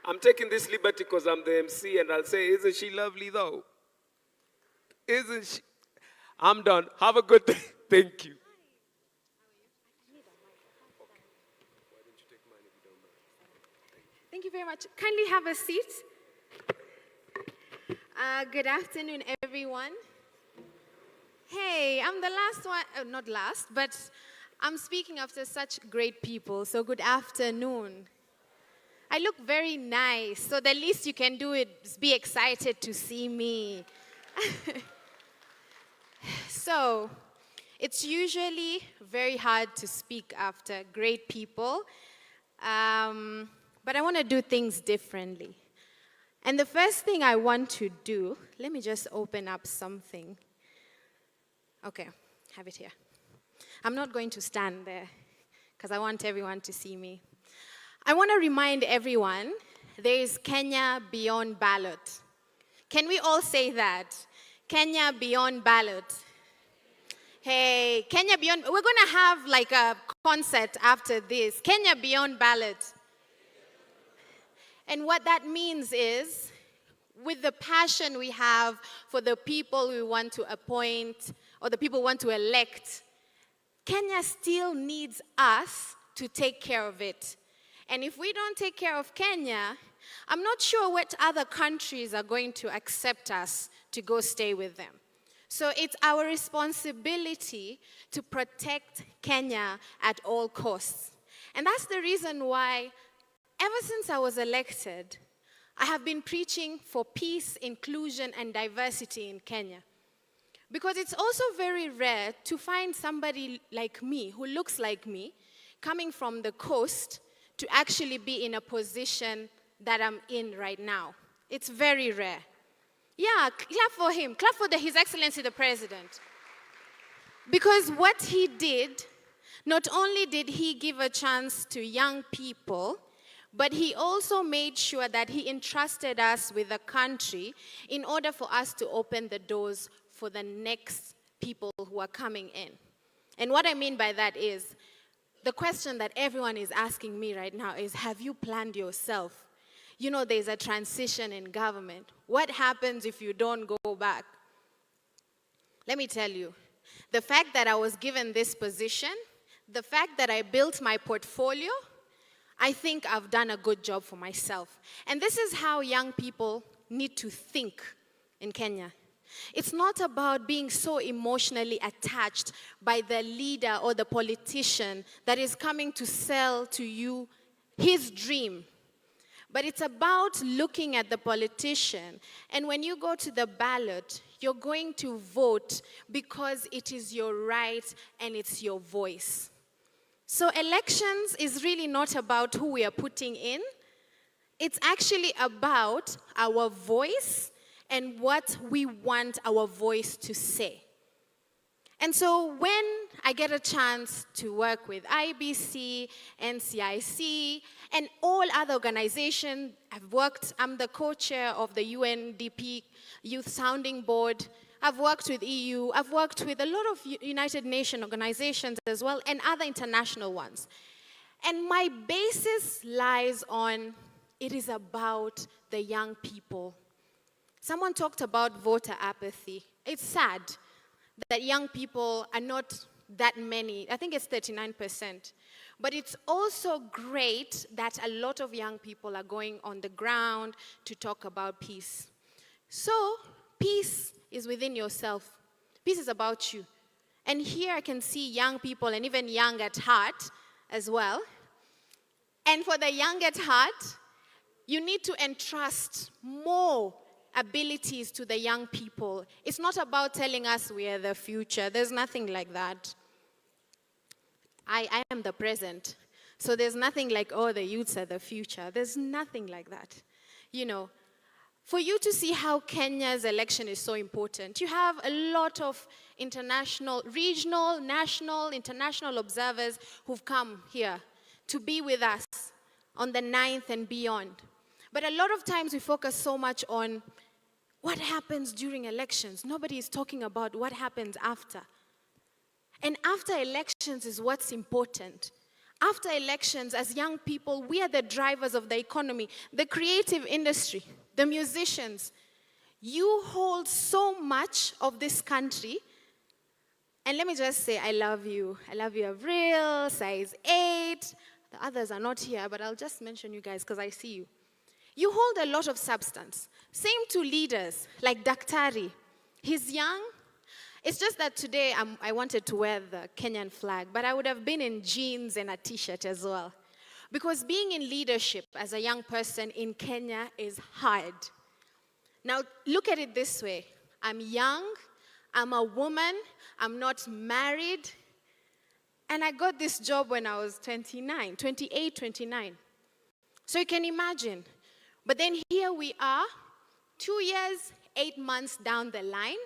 I'm taking this liberty because I'm the MC and I'll say, isn't she lovely though? Isn't she? I'm done. Have a good day. Thank you. Thank you very much. Kindly have a seat. Good afternoon, everyone. Hey, I'm the last one, not last, but I'm speaking after such great people, so good afternoon. I look very nice, so the least you can do is be excited to see me. So, it's usually very hard to speak after great people, but I want to do things differently. And the first thing I want to do, let me just open up something. Okay, have it here. I'm not going to stand there because I want everyone to see me. I want to remind everyone there is Kenya beyond ballot. Can we all say that? Kenya beyond ballot. Hey, Kenya beyond, we're going to have like a concert after this. Kenya beyond ballot. And what that means is, with the passion we have for the people we want to appoint or the people we want to elect, Kenya still needs us to take care of it. And if we don't take care of Kenya, I'm not sure what other countries are going to accept us to go stay with them. So it's our responsibility to protect Kenya at all costs. And that's the reason why, ever since I was elected, I have been preaching for peace, inclusion, and diversity in Kenya. Because it's also very rare to find somebody like me, who looks like me, coming from the coast, to actually be in a position that I'm in right now. It's very rare. Yeah, clap for him. Clap for His Excellency the President. Because what he did, not only did he give a chance to young people, But he also made sure that he entrusted us with the country in order for us to open the doors for the next people who are coming in. And what I mean by that is, the question that everyone is asking me right now is, have you planned yourself? You know, there's a transition in government. What happens if you don't go back? Let me tell you, the fact that I was given this position, the fact that I built my portfolio, I think I've done a good job for myself. And this is how young people need to think in Kenya. It's not about being so emotionally attached by the leader or the politician that is coming to sell to you his dream. But it's about looking at the politician. And when you go to the ballot, you're going to vote because it is your right and it's your voice. So elections is really not about who we are putting in. It's actually about our voice and what we want our voice to say. And so when I get a chance to work with IBC, NCIC, and all other organizations, I'm the co-chair of the UNDP Youth Sounding Board. I've worked with EU, I've worked with a lot of United Nations organizations as well, and other international ones. And my basis lies on, it is about the young people. Someone talked about voter apathy. It's sad that young people are not that many. I think it's 39%. But it's also great that a lot of young people are going on the ground to talk about peace. So, peace is within yourself. Peace is about you. And here I can see young people, and even young at heart as well. And for the young at heart, you need to entrust more abilities to the young people. It's not about telling us we are the future. There's nothing like that. I am the present. So there's nothing like, oh, the youths are the future. There's nothing like that. You know, for you to see how Kenya's election is so important, you have a lot of international, regional, national, international observers who've come here to be with us on the 9th and beyond. But a lot of times we focus so much on what happens during elections. Nobody is talking about what happens after. And after elections is what's important. After elections, as young people, we are the drivers of the economy, the creative industry, the musicians. You hold so much of this country. And let me just say, I love you. I love you, Avril, size 8. The others are not here, but I'll just mention you guys because I see you. You hold a lot of substance. Same to leaders like Daktari. He's young. It's just that today I wanted to wear the Kenyan flag, but I would have been in jeans and a t-shirt as well. Because being in leadership as a young person in Kenya is hard. Now, look at it this way. I'm young, I'm a woman, I'm not married, and I got this job when I was 28, 29. So you can imagine. But then here we are, 2 years, 8 months down the line,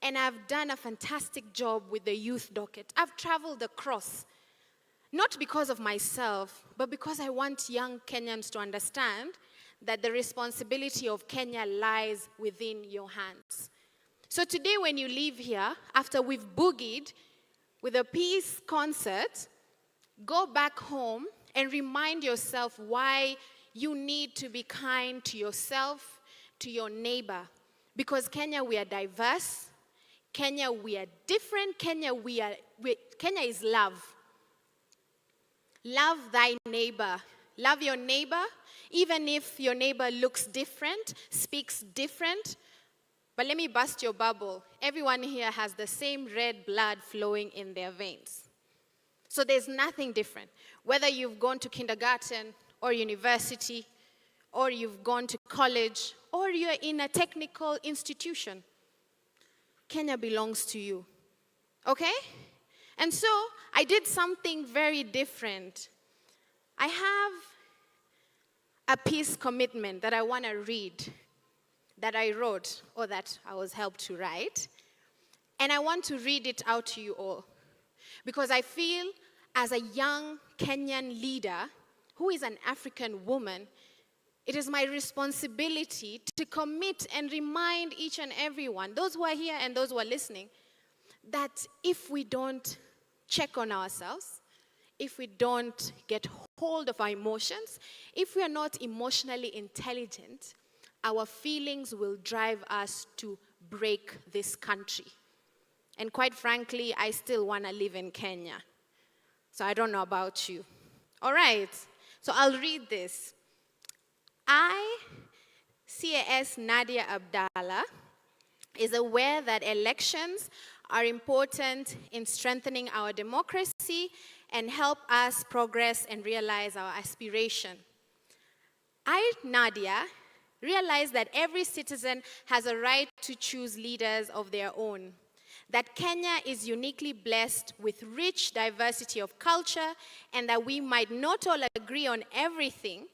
and I've done a fantastic job with the youth docket. I've traveled across, not because of myself, but because I want young Kenyans to understand that the responsibility of Kenya lies within your hands. So today when you leave here, after we've boogied with a peace concert, go back home and remind yourself why you need to be kind to yourself, to your neighbor. Because Kenya, we are diverse. Kenya, we are different. Kenya is love. Love thy neighbor. Love your neighbor, even if your neighbor looks different, speaks different. But let me bust your bubble. Everyone here has the same red blood flowing in their veins. So there's nothing different. Whether you've gone to kindergarten or university, or you've gone to college, or you're in a technical institution, Kenya belongs to you. Okay? And so I did something very different. I have a peace commitment that I want to read, that I wrote, or that I was helped to write. And I want to read it out to you all. Because I feel as a young Kenyan leader, who is an African woman, it is my responsibility to commit and remind each and everyone, those who are here and those who are listening, that if we don't check on ourselves, if we don't get hold of our emotions, if we are not emotionally intelligent, our feelings will drive us to break this country. And quite frankly, I still want to live in Kenya. So I don't know about you. All right, so I'll read this. I, CAS Nadia Abdallah, is aware that elections are important in strengthening our democracy and help us progress and realize our aspiration. I, Nadia, realize that every citizen has a right to choose leaders of their own, that Kenya is uniquely blessed with rich diversity of culture, and that we might not all agree on everything,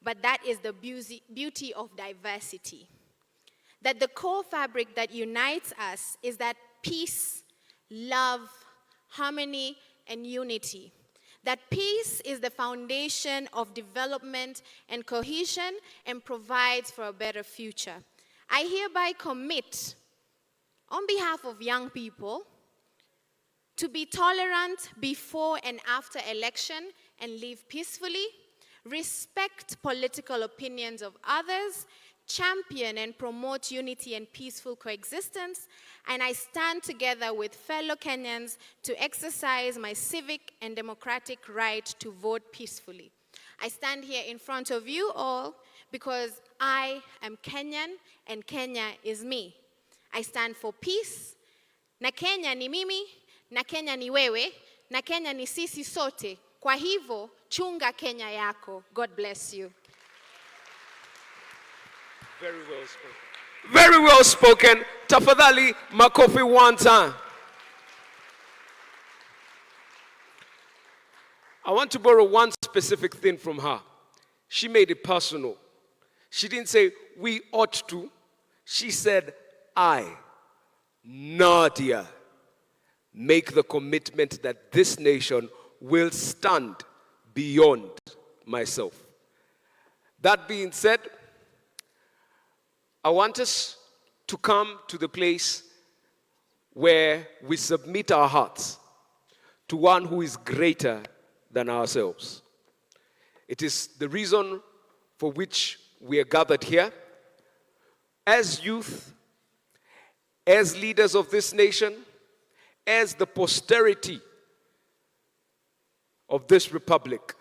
but that is the beauty of diversity. That the core fabric that unites us is that peace, love, harmony, and unity. That peace is the foundation of development and cohesion and provides for a better future. I hereby commit, on behalf of young people, to be tolerant before and after election and live peacefully, respect political opinions of others, champion and promote unity and peaceful coexistence, and I stand together with fellow Kenyans to exercise my civic and democratic right to vote peacefully. I stand here in front of you all because I am Kenyan and Kenya is me. I stand for peace, na Kenya ni mimi, na Kenya ni wewe, na Kenya ni sisi sote. Kwa hivyo, chunga Kenya yako. God bless you. Very well spoken. Very well spoken. Tafadhali makofi one time. I want to borrow one specific thing from her. She made it personal. She didn't say, we ought to. She said, I, Nadia, make the commitment that this nation will stand beyond myself. That being said, I want us to come to the place where we submit our hearts to one who is greater than ourselves. It is the reason for which we are gathered here as youth, as leaders of this nation, as the posterity of this republic,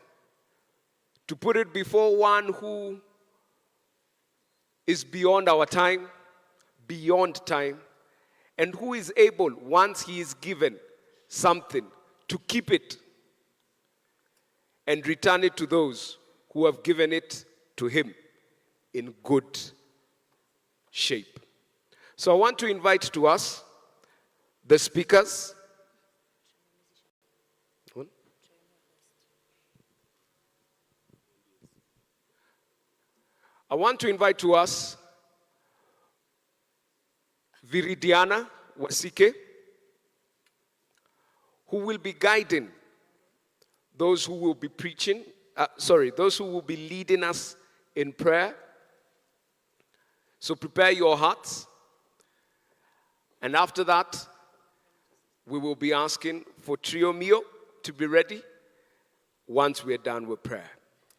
to put it before one who is beyond our time, and who is able, once he is given something, to keep it and return it to those who have given it to him in good shape. So I want to invite to us the speakers. I want to invite to us Viridiana Wasike, who will be guiding those who will be preaching, those who will be leading us in prayer. So prepare your hearts. And after that, we will be asking for Trio Mio to be ready once we are done with prayer.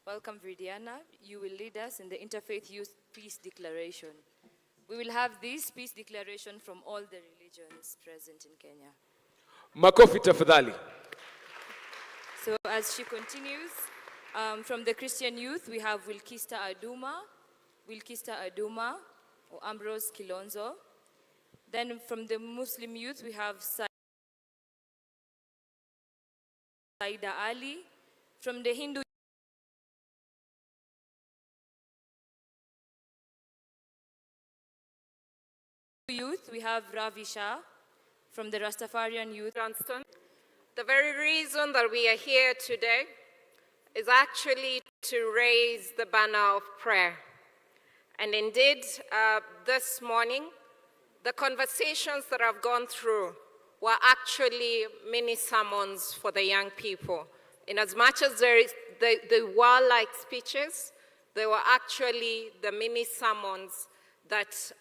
Welcome, Viridiana. You will lead us in the Interfaith Youth Peace Declaration. We will have this peace declaration from all the religions present in Kenya. Makofi tafadhali. So as she continues, from the Christian youth, we have Wilkista Aduma, or Ambrose Kilonzo. Then from the Muslim youth, we have Saida Ali. From the Hindu youth, we have Ravi Shah. From the Rastafarian youth, Johnston. The very reason that we are here today is actually to raise the banner of prayer. And indeed, this morning, the conversations that I've gone through were actually mini sermons for the young people In as much as there is the warlike speeches, there were actually the mini sermons that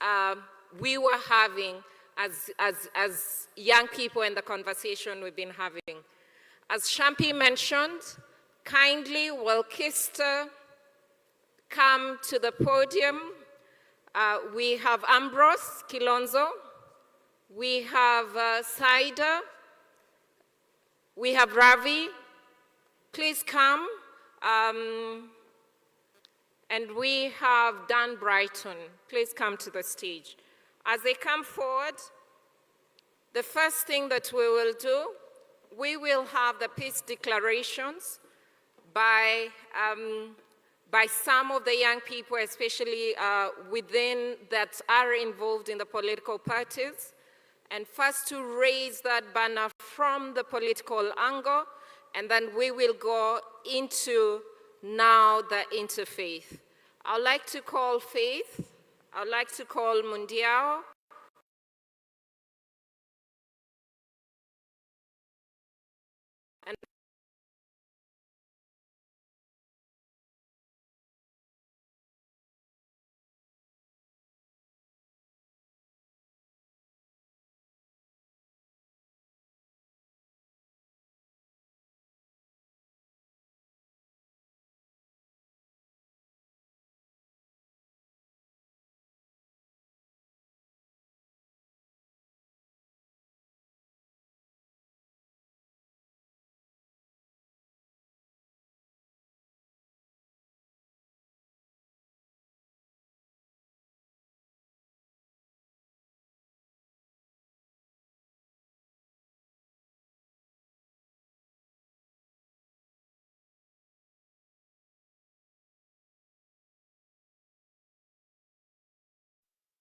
we were having as young people in the conversation we've been having. As Shampi mentioned, kindly will Kister come to the podium. We have Ambrose Kilonzo, we have Saida, we have Ravi. Please come. And we have Dan Brighton. Please come to the stage. As they come forward, the first thing that we will do, we will have the peace declarations by some of the young people, especially within that are involved in the political parties. And first to raise that banner from the political angle, and then we will go into now the interfaith. I'd like to call Faith, I'd like to call Mundiao, and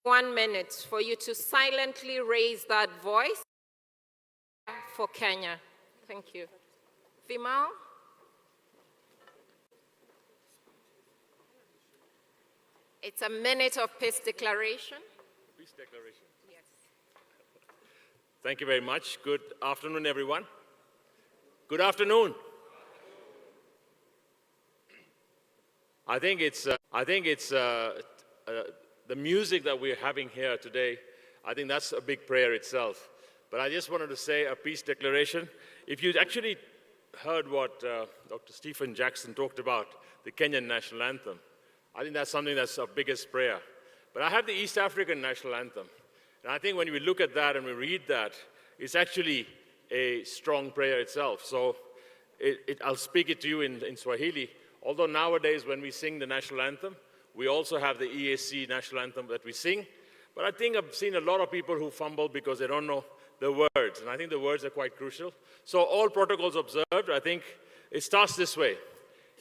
one minute for you to silently raise that voice for Kenya. Thank you. Vimal? It's a minute of peace declaration. Peace declaration. Yes. Thank you very much. Good afternoon, everyone. Good afternoon. I think it's the music that we're having here today. I think that's a big prayer itself. But I just wanted to say a peace declaration. If you actually heard what Dr. Stephen Jackson talked about, the Kenyan national anthem, I think that's something that's our biggest prayer. But I have the East African national anthem. And I think when we look at that and we read that, it's actually a strong prayer itself. So I'll speak it to you in Swahili. Although nowadays when we sing the national anthem, we also have the EAC national anthem that we sing. But I think I've seen a lot of people who fumble because they don't know the words. And I think the words are quite crucial. So all protocols observed, I think it starts this way.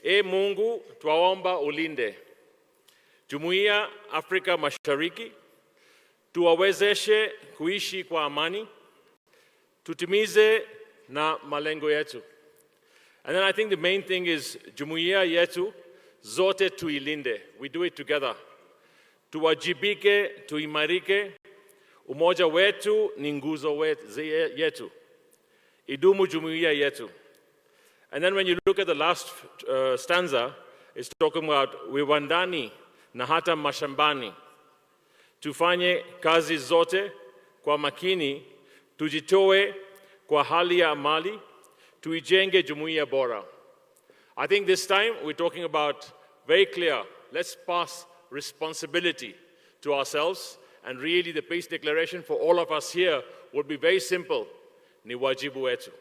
E Mungu twaomba ulinde Jumuiya Afrika Mashariki, tuwawezeshe kuishi kwa amani, tutimize na malengo yetu. And then I think the main thing is Jumuiya yetu zote tuilinde. We do it together. Tuwajibike, tuimarike, umoja wetu ni nguzo yetu. Idumu Jumuiya yetu. And then when you look at the last stanza, it's talking about wiwandani na hata mashambani. Tufanye kazi zote kwa makini, tujitoe kwa hali ya amali, tuijenge jumuiya bora. I think this time we're talking about very clear, let's pass responsibility to ourselves, and really the peace declaration for all of us here would be very simple, ni wajibu wetu,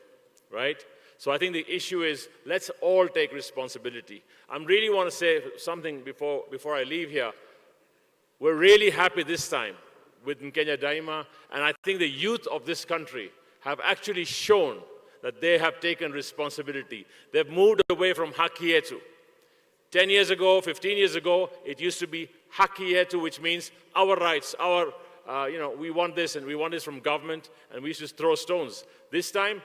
right? So I think the issue is, let's all take responsibility. I really want to say something before I leave here. We're really happy this time with Kenya Daima, and I think the youth of this country have actually shown that they have taken responsibility. They've moved away from haki yetu. 10 years ago, 15 years ago, it used to be haki yetu, which means our rights, we want this and we want this from government, and we used to throw stones. This time,